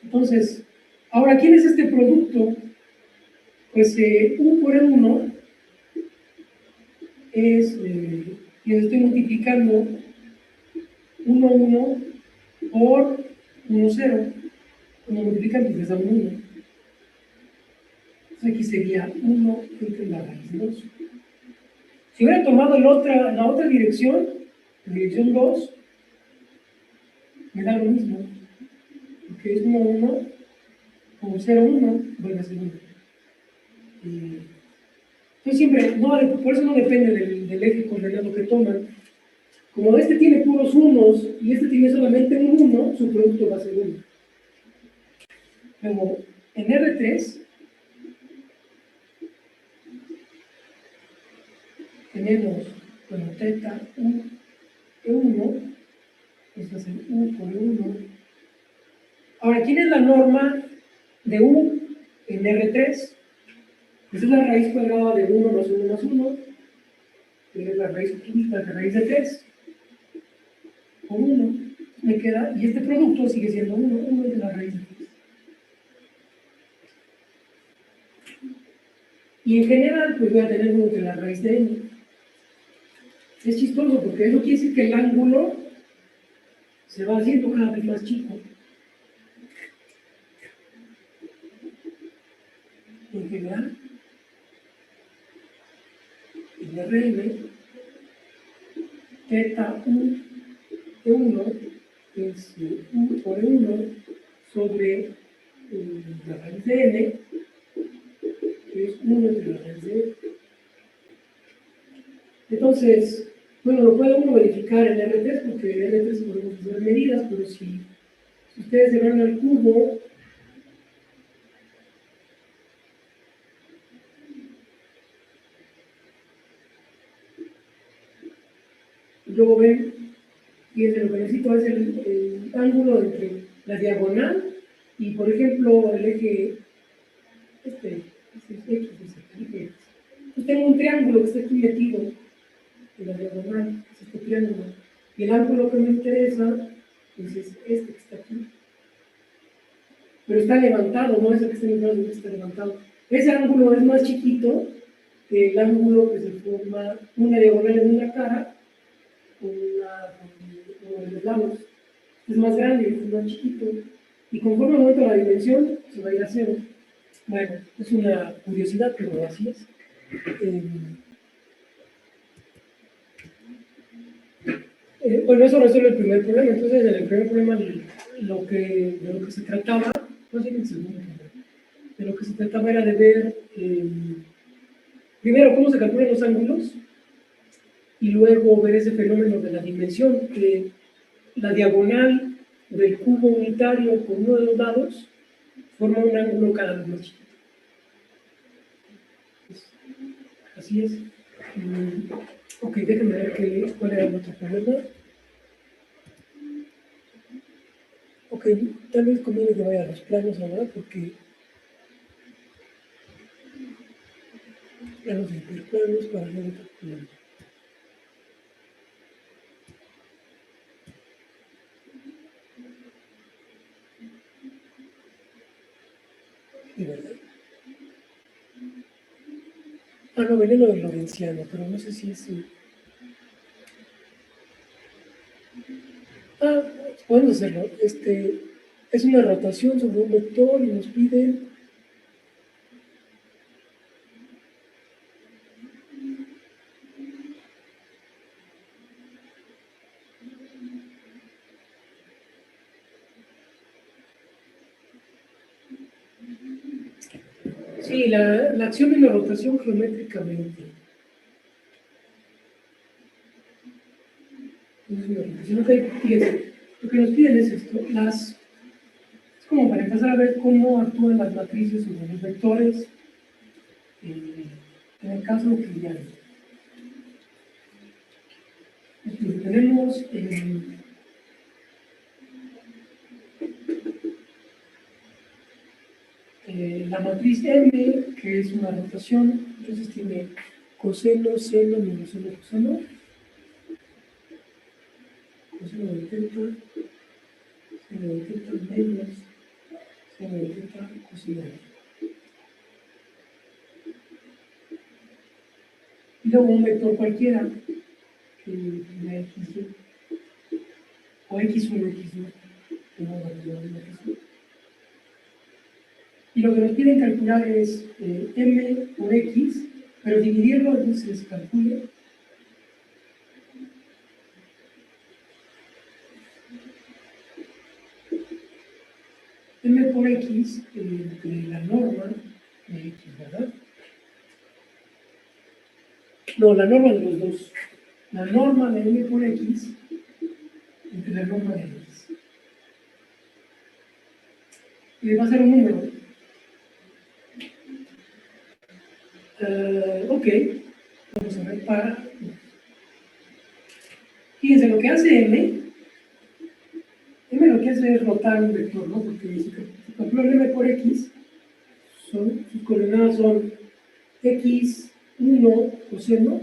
[SPEAKER 1] Entonces, ahora, ¿quién es este producto? Pues U por E1 es, y estoy multiplicando 1, 1 por 1, 0. Cuando multiplican, pues les da un 1. Entonces aquí sería 1 entre la raíz de 2. Si hubiera tomado la otra dirección, la dirección 2, me da lo mismo. Porque es 1, 1 por 0, 1, vuelve a ser 1. Entonces siempre, por eso no depende del eje coordenado que toman. Como este tiene puros unos y este tiene solamente un 1, su producto va a ser 1. Luego, en R3, tenemos, bueno, teta U E1, esto es el U por E1. Ahora, ¿quién es la norma de U en R3? Pues es la raíz cuadrada de 1 más 1 más 1, que es la raíz cúbica de raíz de 3, o 1, me queda, y este producto sigue siendo 1 de la raíz de 3. Y en general, pues voy a tener 1 de la raíz de n. Es chistoso porque eso quiere decir que el ángulo se va haciendo cada vez más chico. En general, el Rn, teta U E1 es U por E1 sobre la raíz de n, que es 1 entre la raíz de n. Entonces, bueno, lo puede uno verificar en R3 porque en R3 podemos hacer medidas, pero si ustedes se van al cubo, y luego ven, fíjense, lo que necesito es el ángulo entre la diagonal y, por ejemplo, el eje, este X, eje. Yo tengo un triángulo que está aquí metido en la diagonal, es este triángulo, y el ángulo que me interesa pues es este que está aquí. Pero está levantado, no es el que está en el brazo, que está levantado. Ese ángulo es más chiquito que el ángulo que se forma una diagonal en una cara con uno de los lados. Es más grande, es más chiquito. Y conforme aumenta la dimensión, se va a ir a 0. Bueno, es una curiosidad, pero así es. Bueno, eso resuelve el primer problema. Entonces, en el primer problema, de lo que se trataba, no sé en el segundo problema, de lo que se trataba era de ver, primero, cómo se calculan los ángulos, y luego ver ese fenómeno de la dimensión, que la diagonal del cubo unitario con uno de los lados forma un ángulo cada vez más chiquito. Pues, así es. Ok, déjenme ver cuál era el otro problema. Ok, tal vez conviene que vaya a los planos ahora porque planos de hiperplanos para ver otro problema. De verdad. Ah, no, venía lo del Lorentziano, pero no sé si es... Ah, podemos hacerlo. Es una rotación sobre un vector y nos piden... Sí, la acción de la rotación geométricamente. Es una rotación. Ok, fíjense, lo que nos piden es esto. Es como para empezar a ver cómo actúan las matrices sobre los vectores en el caso euclidiano. Entonces, tenemos la matriz M, que es una rotación, entonces tiene coseno, seno, menos seno, coseno, coseno de teta, seno de teta menos seno de teta, coseno de teta. Y luego un vector cualquiera, que tiene x o x1, x2, que no va a tener x2. Y lo que nos piden calcular es m por x, pero dividirlo, entonces calcule m por x entre la norma de x, ¿verdad? No, la norma de los dos. La norma de m por x entre la norma de x. Y va a ser un número. Ok, vamos a ver para... Fíjense, lo que hace m lo que hace es rotar un vector, ¿no? Porque si calculo el m por x, sus coordenadas son x1 coseno,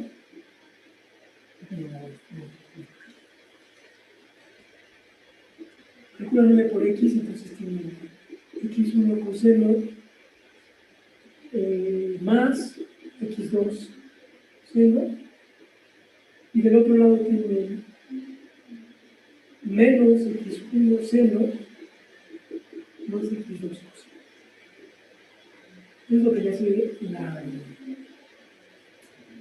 [SPEAKER 1] calculo el m por x, entonces tiene x1 coseno más x2 seno, y del otro lado tiene menos x1 seno más x2 coseno. Es lo que le hace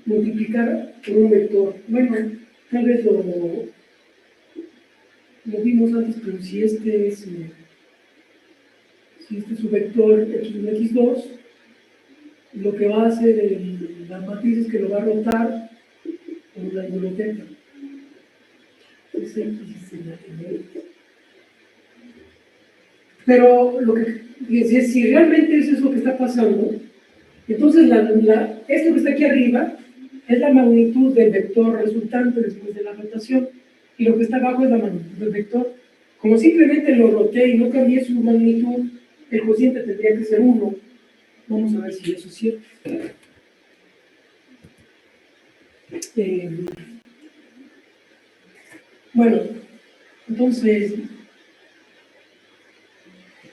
[SPEAKER 1] multiplicar por un vector. Bueno, tal vez lo vimos antes, pero si este es su vector x1, x2, lo que va a hacer la matriz es que lo va a rotar con un ángulo teta. Es x sería x. Pero si realmente eso es lo que está pasando, entonces esto que está aquí arriba es la magnitud del vector resultante después de la rotación, y lo que está abajo es la magnitud del vector. Como simplemente lo roté y no cambié su magnitud, el cociente tendría que ser 1. Vamos a ver si eso es cierto. Bueno, entonces,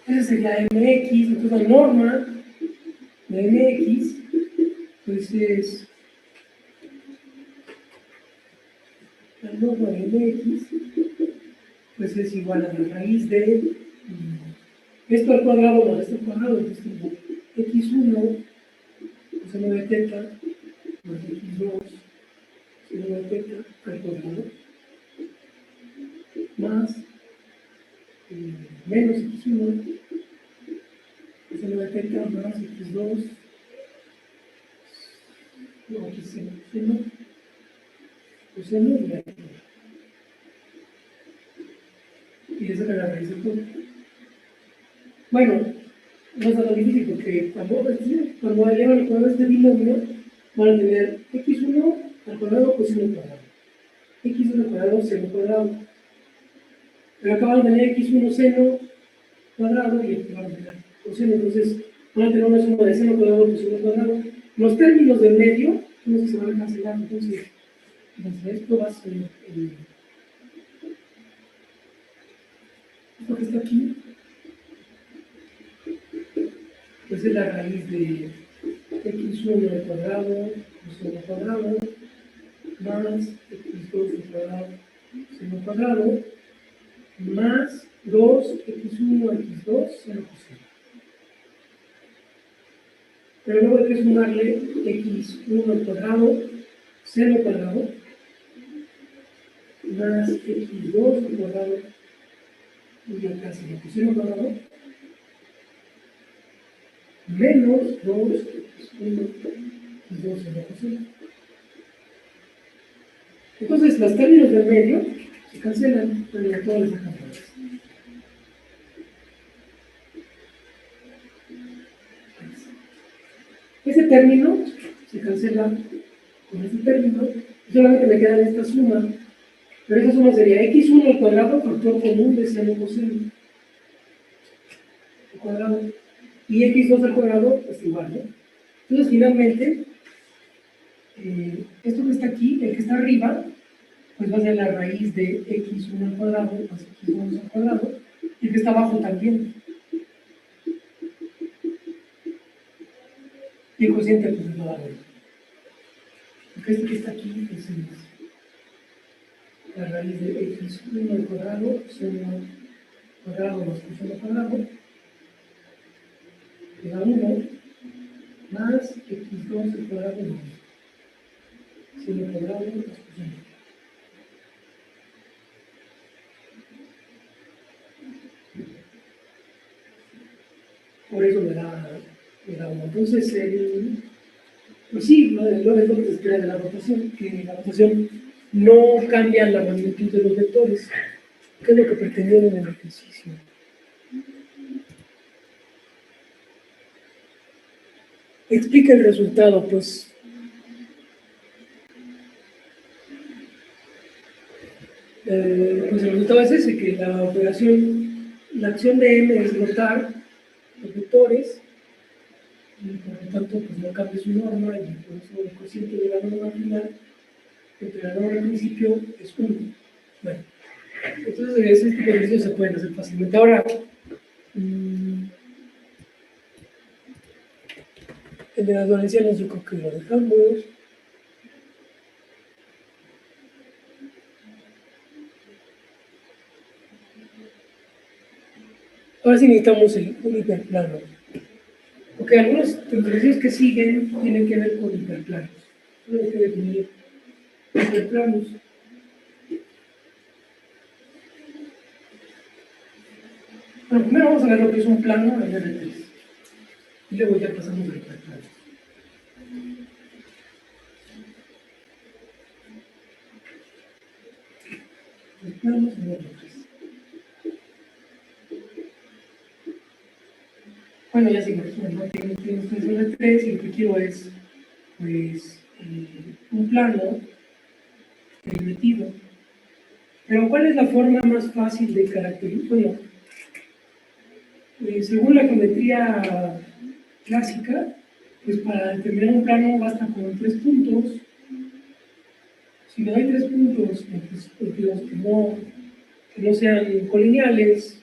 [SPEAKER 1] esa sería mx, entonces la norma de mx, pues es la norma de mx, pues es igual a la raíz de esto al cuadrado más esto al cuadrado, entonces tengo x1 coseno de teta más x2 coseno de teta al cuadrado más menos x1 coseno de teta más x2 no, aquí coseno y la teta. Y esa es la raíz de todo. Bueno, no está tan difícil porque cuando elevan al cuadrado este binomio, van a tener x1 al cuadrado pues 1 al cuadrado. X1 al cuadrado seno cuadrado. Pero acá van a tener x1 seno cuadrado y aquí van a tener coseno. Entonces van a tener una suma de seno cuadrado por seno cuadrado. Los términos del medio, no se van a cancelar. Entonces esto va a ser esto que está aquí, pues es la raíz de x1 al cuadrado por seno cuadrado más x2 al cuadrado seno cuadrado más 2x1 x2 seno coseno. Pero luego hay que sumarle x1 al cuadrado seno cuadrado más x2 al cuadrado y acá seno coseno cuadrado menos 2x1 x2 seno coseno. Entonces los términos del medio se cancelan, pero a todas las cantidades. Ese término se cancela con este término y solamente me queda esta suma, pero esa suma sería x1 al cuadrado, factor común de seno coseno al cuadrado, y x2 al cuadrado es igual, ¿no? Entonces finalmente, esto que está aquí, el que está arriba, pues va a ser la raíz de x1 al cuadrado más x2 al cuadrado, y el que está abajo también. Y el cociente pues es la raíz. Porque este que está aquí es la raíz de x1 al cuadrado, seno al cuadrado más coseno al cuadrado, que da 1, más x2 al cuadrado más seno al cuadrado más coseno. Por eso me da 1. Entonces, pues sí, lo es lo que se espera de la rotación, que la rotación no cambia la magnitud de los vectores, que es lo que pretendieron en el ejercicio. Explica el resultado, pues. Pues el resultado es ese, que la operación, la acción de M es rotar los vectores, y por lo tanto pues no cambia su norma, y por eso el cociente de la norma final entre la norma al principio es 1. Bueno, entonces ese tipo de ejercicios se pueden hacer fácilmente. Ahora, el de las valencianas yo creo que lo dejamos. Ahora sí necesitamos un hiperplano. Porque algunos ejercicios que siguen tienen que ver con hiperplanos. Tenemos que definir hiperplanos. Bueno, primero vamos a ver lo que es un plano en R3. Y luego ya pasamos al hiperplano. Los planos en R3. Bueno, ya sigamos. Bueno, tengo R3 y lo que quiero es, pues, un plano primitivo. Pero ¿cuál es la forma más fácil de caracterizar? Bueno, según la geometría clásica, pues para determinar un plano basta con 3 puntos. Si no hay 3 puntos, pues, digamos que no sean colineales,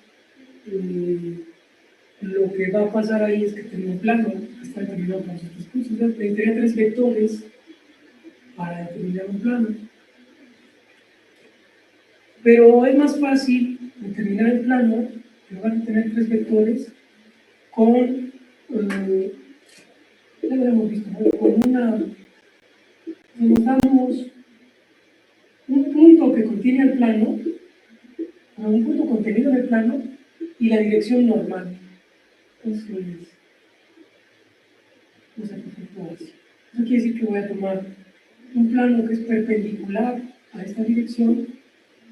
[SPEAKER 1] lo que va a pasar ahí es que tengo un plano que está determinado por esos 3 puntos. Entonces, necesitaría 3 vectores para determinar un plano. Pero es más fácil determinar el plano, que van a tener 3 vectores, con, ya lo hemos visto, ¿no? Nos damos un punto que contiene el plano, un punto contenido en el plano, y la dirección normal. Entonces, vamos a esto así. Eso quiere decir que voy a tomar un plano que es perpendicular a esta dirección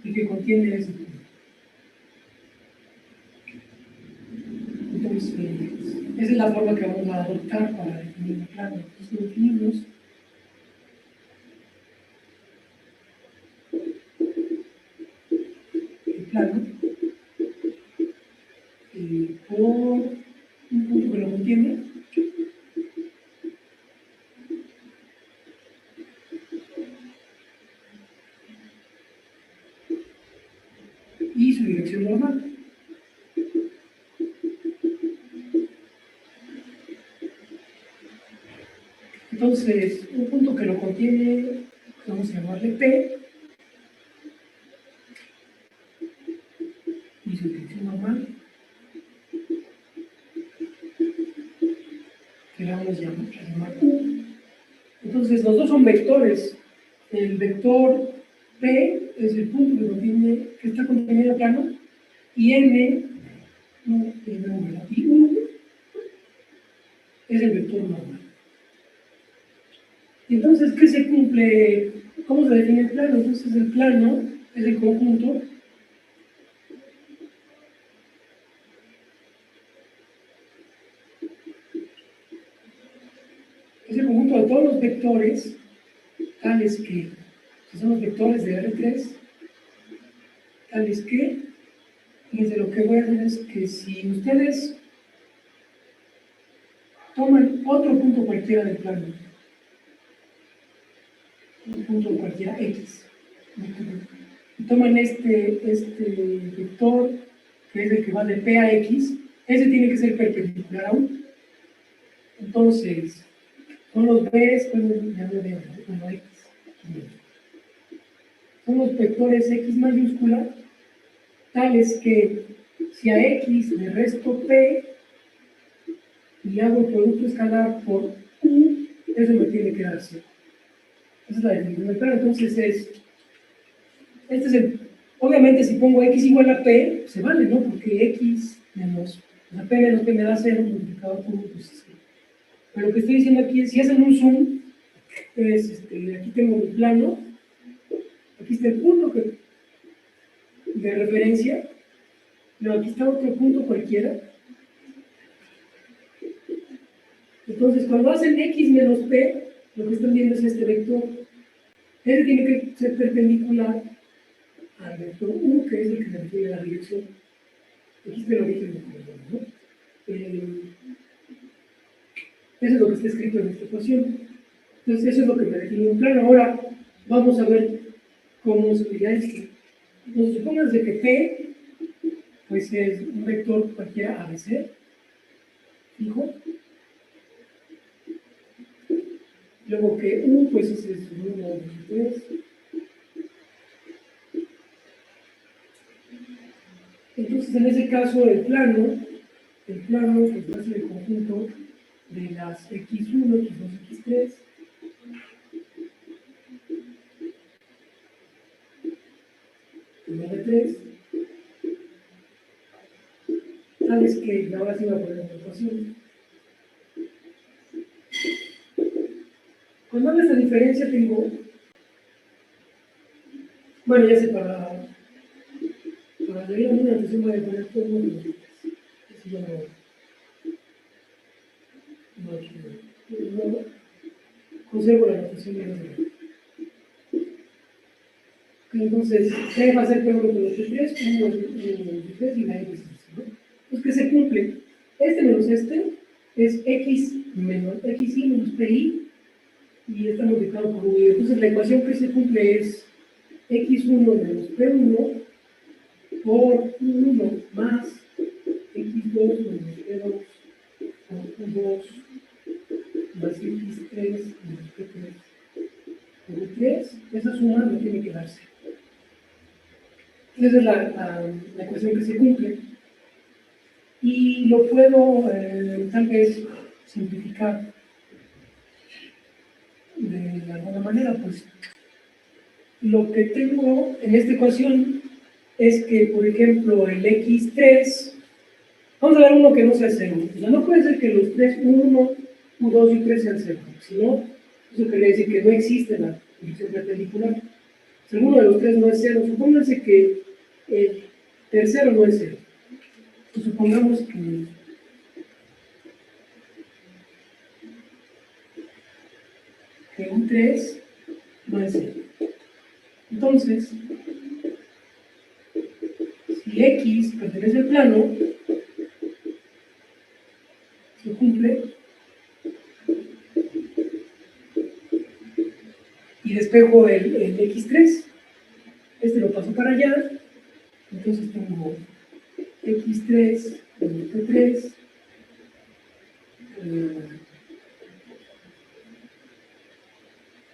[SPEAKER 1] y que contiene ese punto. Entonces, Esa es la forma que vamos a adoptar para definir el plano. Entonces definimos el plano por un punto que lo contiene y su dirección normal. Entonces, un punto que lo contiene, vamos a llamarle P, y su dirección normal, que le vamos a llamar U. Entonces, los dos son vectores. El vector P es el punto que está contenido en el plano, y N, y U es el vector normal. Y entonces, ¿qué se cumple? ¿Cómo se define el plano? Entonces, el plano es el conjunto de todos los vectores, tales que son los vectores de R3, tales que, fíjense, lo que voy a hacer es que si ustedes toman otro punto cualquiera del plano, un punto cualquiera X, y toman este vector, que es el que va de P a X, ese tiene que ser perpendicular a U. Entonces, son los B's, ya no veo, como X. Son los vectores X mayúscula, tales que si a X le resto P y hago el producto escalar por U, eso me tiene que dar cero. Esa es la definición del plano. Entonces obviamente si pongo X igual a P, se vale, ¿no? Porque X menos, P menos P me da 0 multiplicado por U, pues sí. Pero lo que estoy diciendo aquí es, si hacen un zoom, es, aquí tengo mi plano, aquí está el punto de referencia, pero aquí está otro punto cualquiera. Entonces, cuando hacen X menos P, lo que están viendo es este vector. Este tiene que ser perpendicular al vector U, que es el que se refiere a la dirección. Aquí está el origen del problema, ¿no? Eso es lo que está escrito en esta ecuación. Entonces, eso es lo que me define un plano. Ahora, vamos a ver cómo se diría esto. Entonces, supónganse que P, pues es un vector cualquiera ABC, fijo. Luego que U, pues ese es el número de 23. Entonces, en ese caso, el plano pues va a ser el conjunto de las X1, X2, X3. De 3. Tales que ahora sí va a poner la ecuación. Cuando hago esta diferencia tengo, bueno, ya sé, para añadir una notación voy a poner todo el mundo. Así ya no conservo la notación de los demás. Entonces, C va a ser P1 por los T3, P1 por los T3 y la X, ¿no? Pues que se cumple. Este menos este es X menos XI menos PI y está multiplicado por U. Entonces, la ecuación que se cumple es X1 menos P1 por U1 más X2 menos P2 por U2 más X3 menos P3 por U3. Esa suma no tiene que darse. Esa es la ecuación que se cumple. Y lo puedo tal vez simplificar de alguna manera, pues lo que tengo en esta ecuación es que, por ejemplo, el X3, vamos a ver uno que no sea 0. O sea, no puede ser que los tres, U1, U2 y U3 sean 0. Si no, eso quiere decir que no existe la dirección perpendicular. Si alguno de los tres no es 0, supónganse que el tercero no es 0. Pues supongamos que P3 más C. Entonces, si X pertenece al plano, se cumple, y despejo el X3. Este lo paso para allá, entonces tengo X3 menos P3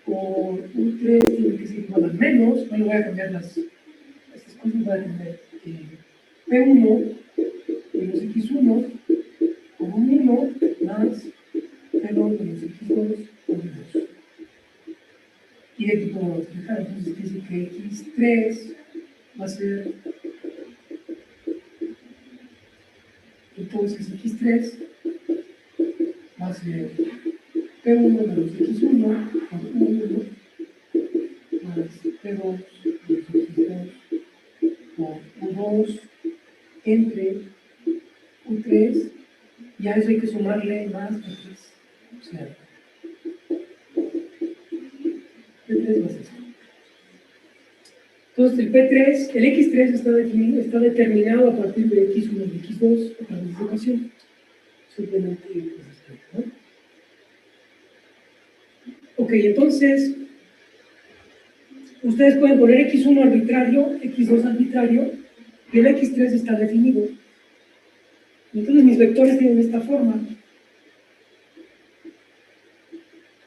[SPEAKER 1] por U3 tiene que ser igual a menos, bueno, voy a cambiar estas cosas, voy a tener P1 menos X1 por un 1 más P2 menos X2 por 2. Y de aquí puedo despejar, entonces quiere decir que X3 va a ser, entonces X3 va a ser P1 menos X1 por 1 más P2 menos X2 por U2 entre U3, y a eso hay que sumarle más P3, o sea, P3 más esto. Entonces el P3, el X3 está determinado a partir de X1 y X2 para esta ecuación. Simplemente pues, esto, ¿no? Ok, entonces ustedes pueden poner X1 arbitrario, X2 arbitrario, y el X3 está definido. Entonces mis vectores tienen esta forma.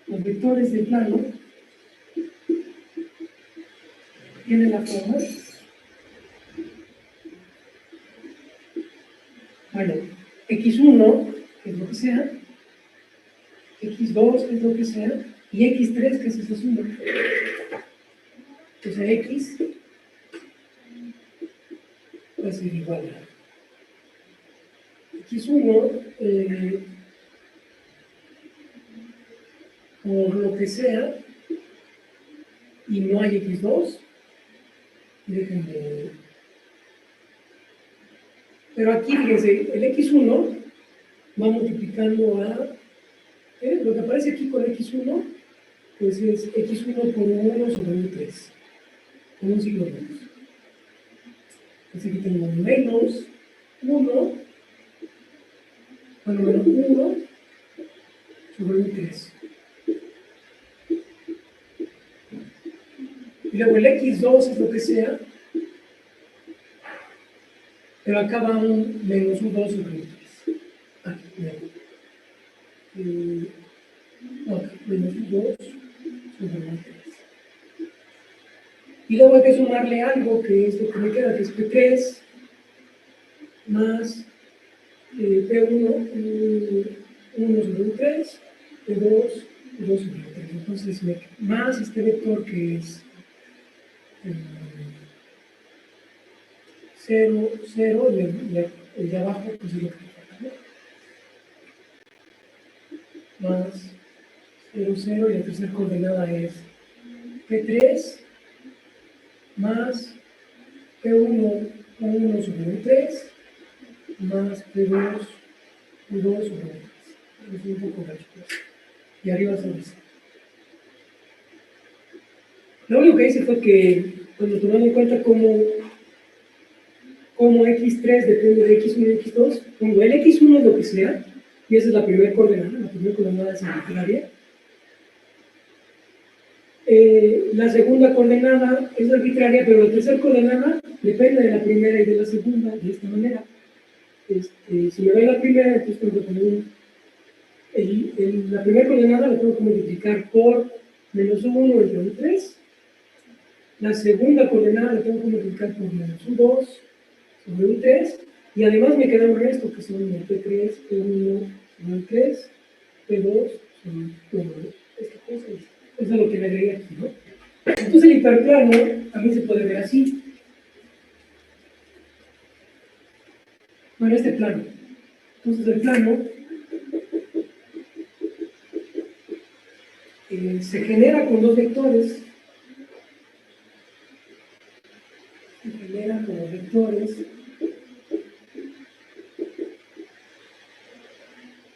[SPEAKER 1] Los vectores del plano tienen la forma. Bueno, X1, que es lo que sea, X2, que es lo que sea, y X3, que es esta suma. O sea, X va a ser igual a X1 por lo que sea, y no hay X2, déjenme. Pero aquí, fíjense, el X1 va multiplicando a, lo que aparece aquí con X1, pues es X1 por 1 sobre U3, con un signo menos. Entonces aquí tengo menos 1, bueno, menos 1 sobre U3. Y luego el X2 es lo que sea, pero acá va un menos U2 sobre U3. Aquí, no, menos U2 sobre U3. Y luego hay que sumarle algo que es lo que me queda, que es P3 más P1, 1 sobre U3, P2, 2 sobre U3. Entonces, más este vector que es 0, 0, y el de abajo, pues es lo que me falta, ¿no? Más 0, 0, y la tercera coordenada es P3 más P1, 1 sobre U3 más P2, U2 sobre U3. Es un poco gacho. Y arriba sobre C. Lo único que hice fue que, cuando tomando en cuenta cómo X3 depende de X1 y X2, pongo el X1 es lo que sea, y esa es la primera coordenada es arbitraria. La segunda coordenada es arbitraria, pero la tercera coordenada depende de la primera y de la segunda, de esta manera. Si me doy la primera, entonces tengo que poner la primera coordenada la tengo que multiplicar por menos 1 entre U3. La segunda coordenada la tengo que multiplicar por menos U2 sobre U3. Y además me queda un resto que son el P3, P1 sobre U3, P2 sobre esta cosa. Eso es lo que le agregué aquí, ¿no? Entonces el hiperplano también se puede ver así. Bueno, este plano. Entonces el plano se genera con dos vectores. Se genera con los vectores.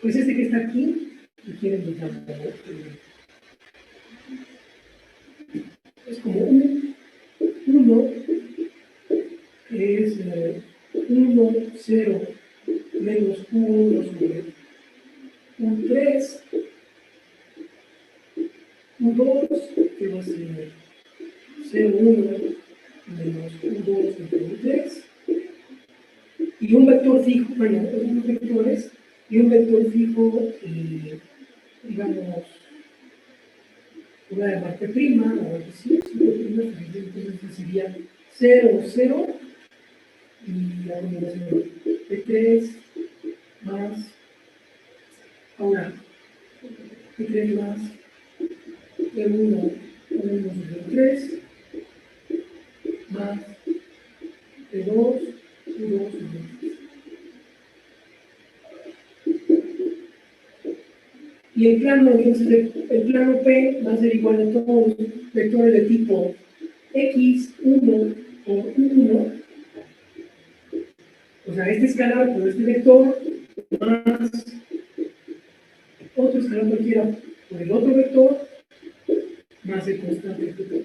[SPEAKER 1] Pues este que está aquí, si quieren lo llamo es como un 1, que es 1, 0, menos U1 sobre U3, U2, que va a ser 0,1 menos U2 entre U3, y un vector fijo, bueno, unos vectores, y un vector fijo, digamos, voy a llamar P', o sí, entonces sería 0, 0, y la combinación de P3 más, ahora, P3 más P1, 1 sobre 3, más P2, U2 sobre 3. Y el plano, entonces, el plano P va a ser igual a todos los vectores de tipo X1 por U1, o sea, este escalar por este vector, más otro escalar cualquiera por el otro vector, más el constante P2.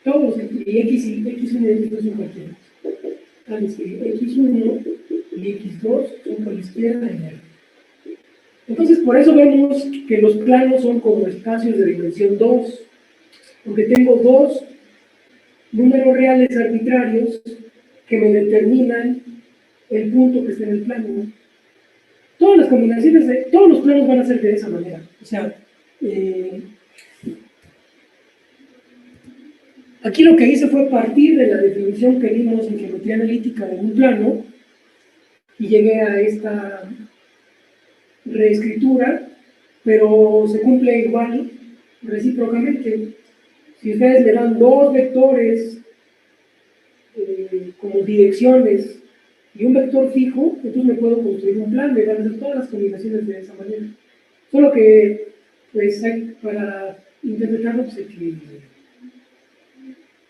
[SPEAKER 1] Todos, y X y X1 y X2 son cualquiera. Tales que X1 y X2 son por la izquierda y la. Entonces, por eso vemos que los planos son como espacios de dimensión 2, porque tengo dos números reales arbitrarios que me determinan el punto que está en el plano. Todas las combinaciones de todos los planos van a ser de esa manera. O sea, aquí lo que hice fue partir de la definición que vimos en geometría analítica de un plano y llegué a esta reescritura, pero se cumple igual recíprocamente. Si ustedes me dan dos vectores como direcciones y un vector fijo, entonces me puedo construir un plano y van a hacer todas las combinaciones de esa manera. Solo que, pues, para interpretarlo, pues hay que,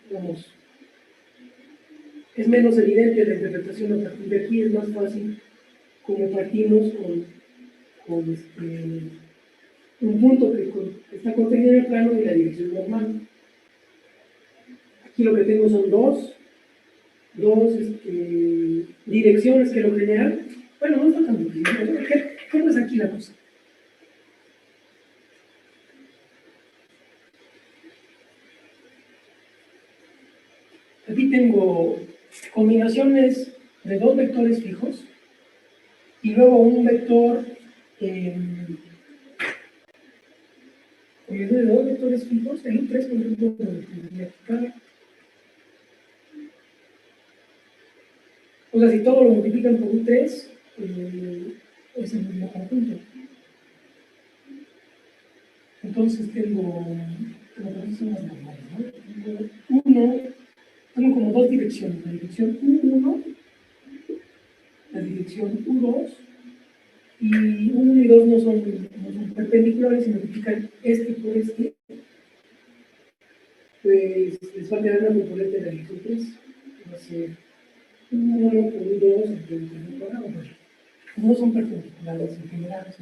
[SPEAKER 1] digamos, es menos evidente la interpretación a partir de aquí, es más fácil como partimos con un punto que está contenido en el plano y la dirección normal. Aquí lo que tengo son dos direcciones que lo generan. Bueno, no está tan difícil. ¿Cómo es aquí la cosa? Aquí tengo combinaciones de dos vectores fijos y luego un vector de dos vectores fijos, el U3 por ejemplo, o sea, si todo lo multiplican por U3, es el mismo conjunto. Entonces tengo tengo como dos direcciones, la dirección U1, la dirección U2, y U1 y 2 no son perpendiculares, si multiplican este por este, pues les va a quedar una componente de la dirección 3, va a ser U1 por U2 entre el cuadrado. No son perpendiculares en general,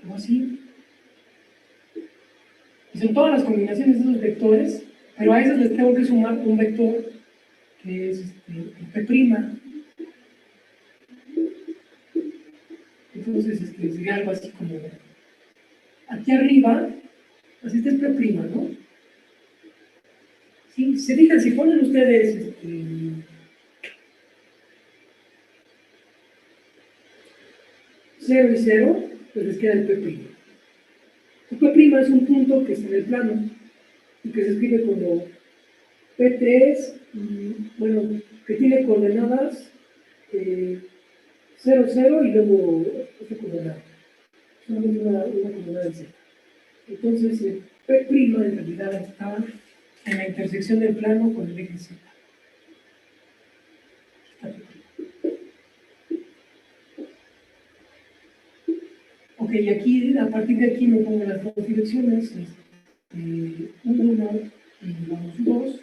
[SPEAKER 1] como así. Y son todas las combinaciones de esos vectores, pero a esas les tengo que sumar un vector que es el P'. Entonces sería algo así como aquí arriba, pues este es P', ¿no? ¿Sí? Se fijan, si ponen ustedes 0 y 0, pues les queda el P'. El P' es un punto que está en el plano y que se escribe como P3, bueno, que tiene coordenadas 0, 0 y luego esta coordenada. Solamente una coordenada de Z. Entonces, el P' en realidad está en la intersección del plano con el eje Z. Ok, y aquí, a partir de aquí me pongo las dos direcciones, U1 y vamos U2,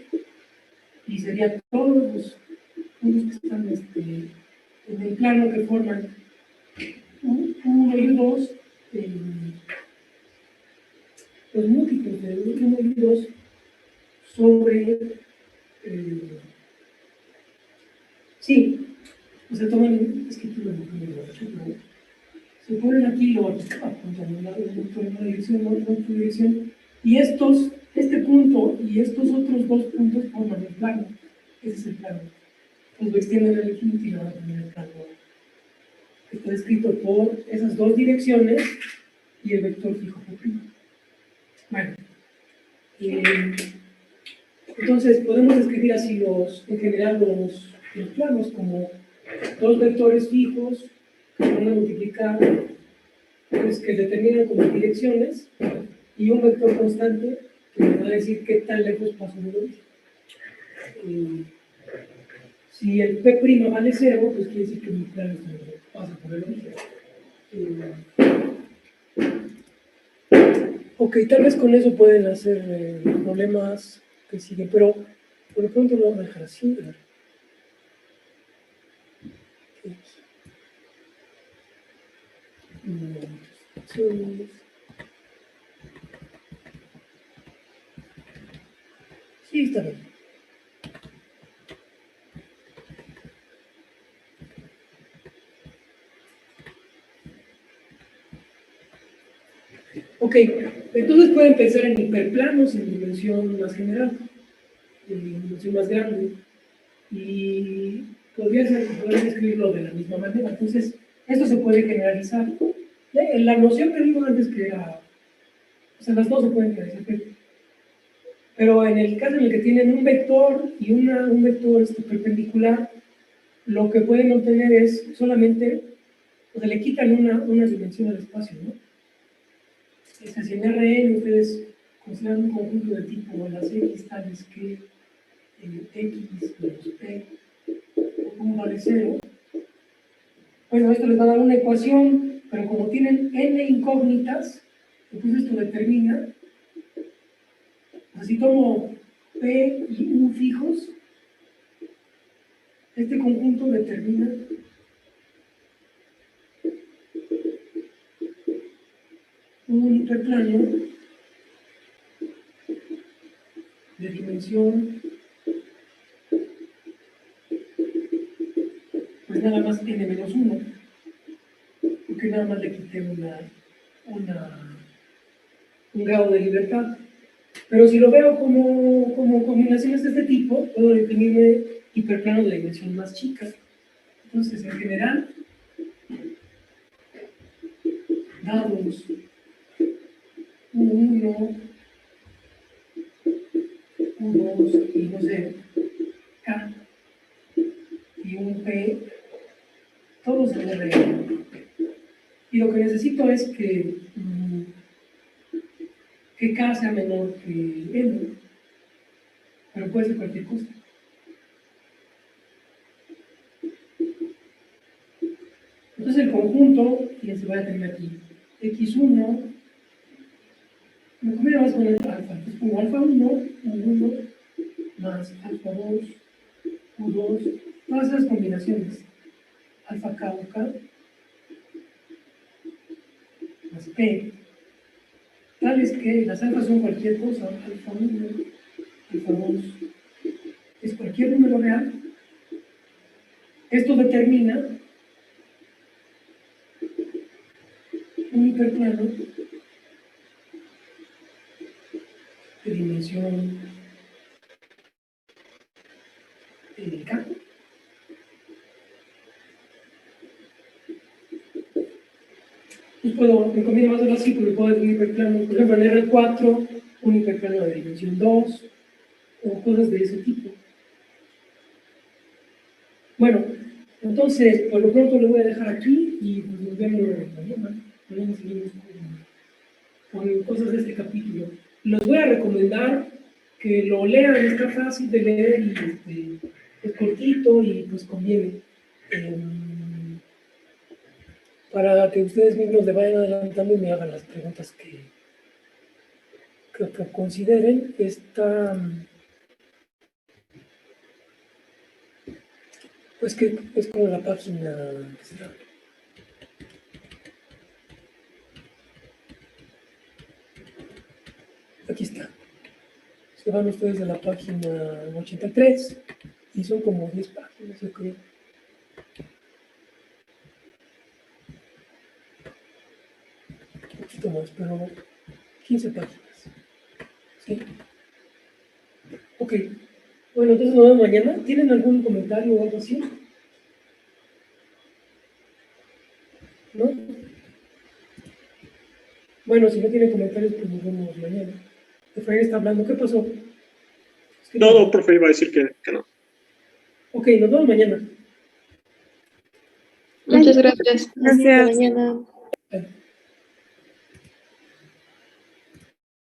[SPEAKER 1] y sería todos los puntos que están en el plano que forman U1 y U2, los múltiplos de 1 y 2 sobre... sí, o sea, toman, es que tú lo ¿no? Se ponen aquí lo apuntan en una dirección, en otra dirección, y este punto y estos otros dos puntos forman el plano. Ese es el plano. Pues lo extienden al infinito y lo van a tener el plano. Está escrito por esas dos direcciones y el vector fijo por primo. Bueno, entonces podemos escribir así en general los planos como dos vectores fijos que se van a multiplicar, pues, que determinan como direcciones, y un vector constante que me va a decir qué tan lejos paso del origen. Si el P' vale 0, pues quiere decir que mi plano pasa por el origen. Ok, tal vez con eso pueden hacer problemas que siguen, pero por lo pronto lo vamos a dejar así. Sí, está bien. Ok, entonces pueden pensar en hiperplanos en dimensión más general, en dimensión más grande, y podrían escribirlo de la misma manera. Entonces, esto se puede generalizar. La noción que digo antes que era, o sea, las dos se pueden generalizar, pero en el caso en el que tienen un vector y un vector perpendicular, lo que pueden obtener es solamente, o sea, le quitan una dimensión al espacio, ¿no? Es así, en Rn ustedes consideran un conjunto de tipo las x tales que x menos p como vale 0. Bueno, esto les va a dar una ecuación, pero como tienen n incógnitas, entonces esto determina, así tomo p y u fijos, este conjunto determina un hiperplano de dimensión, pues nada más n-1, porque nada más le quité un grado de libertad. Pero si lo veo como combinaciones de este tipo, puedo definirme hiperplanos de dimensión más chica. Entonces, en general, dados U1, U2 y no sé, K y un P, todos son reales. Y lo que necesito es que K sea menor que N, pero puede ser cualquier cosa. Entonces el conjunto, fíjense, voy a tener aquí X1, me conviene más poner alfa, entonces pongo alfa 1, U1, más alfa 2, U2, todas esas combinaciones, alfa K o K, más P, tales que las alfas son cualquier cosa, alfa 1, alfa 2, es cualquier número real. Esto determina un hiperplano de dimensión K. Y me conviene más verlo así porque puedo tener un hiperplano, por ejemplo en R4, un hiperplano de dimensión 2, o cosas de ese tipo. Bueno, entonces, por lo pronto lo voy a dejar aquí y pues nos vemos mañana. Mañana seguimos con cosas de este capítulo. Los voy a recomendar que lo lean, está fácil de leer y es cortito y pues conviene. Para que ustedes mismos le vayan adelantando y me hagan las preguntas que consideren. Pues que es como la página, ¿qué será? Aquí está. Se van ustedes a la página 83 y son como 10 páginas, yo creo. Un poquito más, pero 15 páginas. ¿Sí? Ok. Bueno, entonces nos vemos mañana. ¿Tienen algún comentario o algo así? ¿No? Bueno, si no tienen comentarios, pues nos vemos mañana. Efraín está hablando. ¿Qué pasó? Es que
[SPEAKER 5] No, profe, iba a decir que no.
[SPEAKER 1] Ok, nos vemos mañana.
[SPEAKER 4] Muchas gracias.
[SPEAKER 6] Gracias.
[SPEAKER 4] Hasta mañana.
[SPEAKER 1] Bye.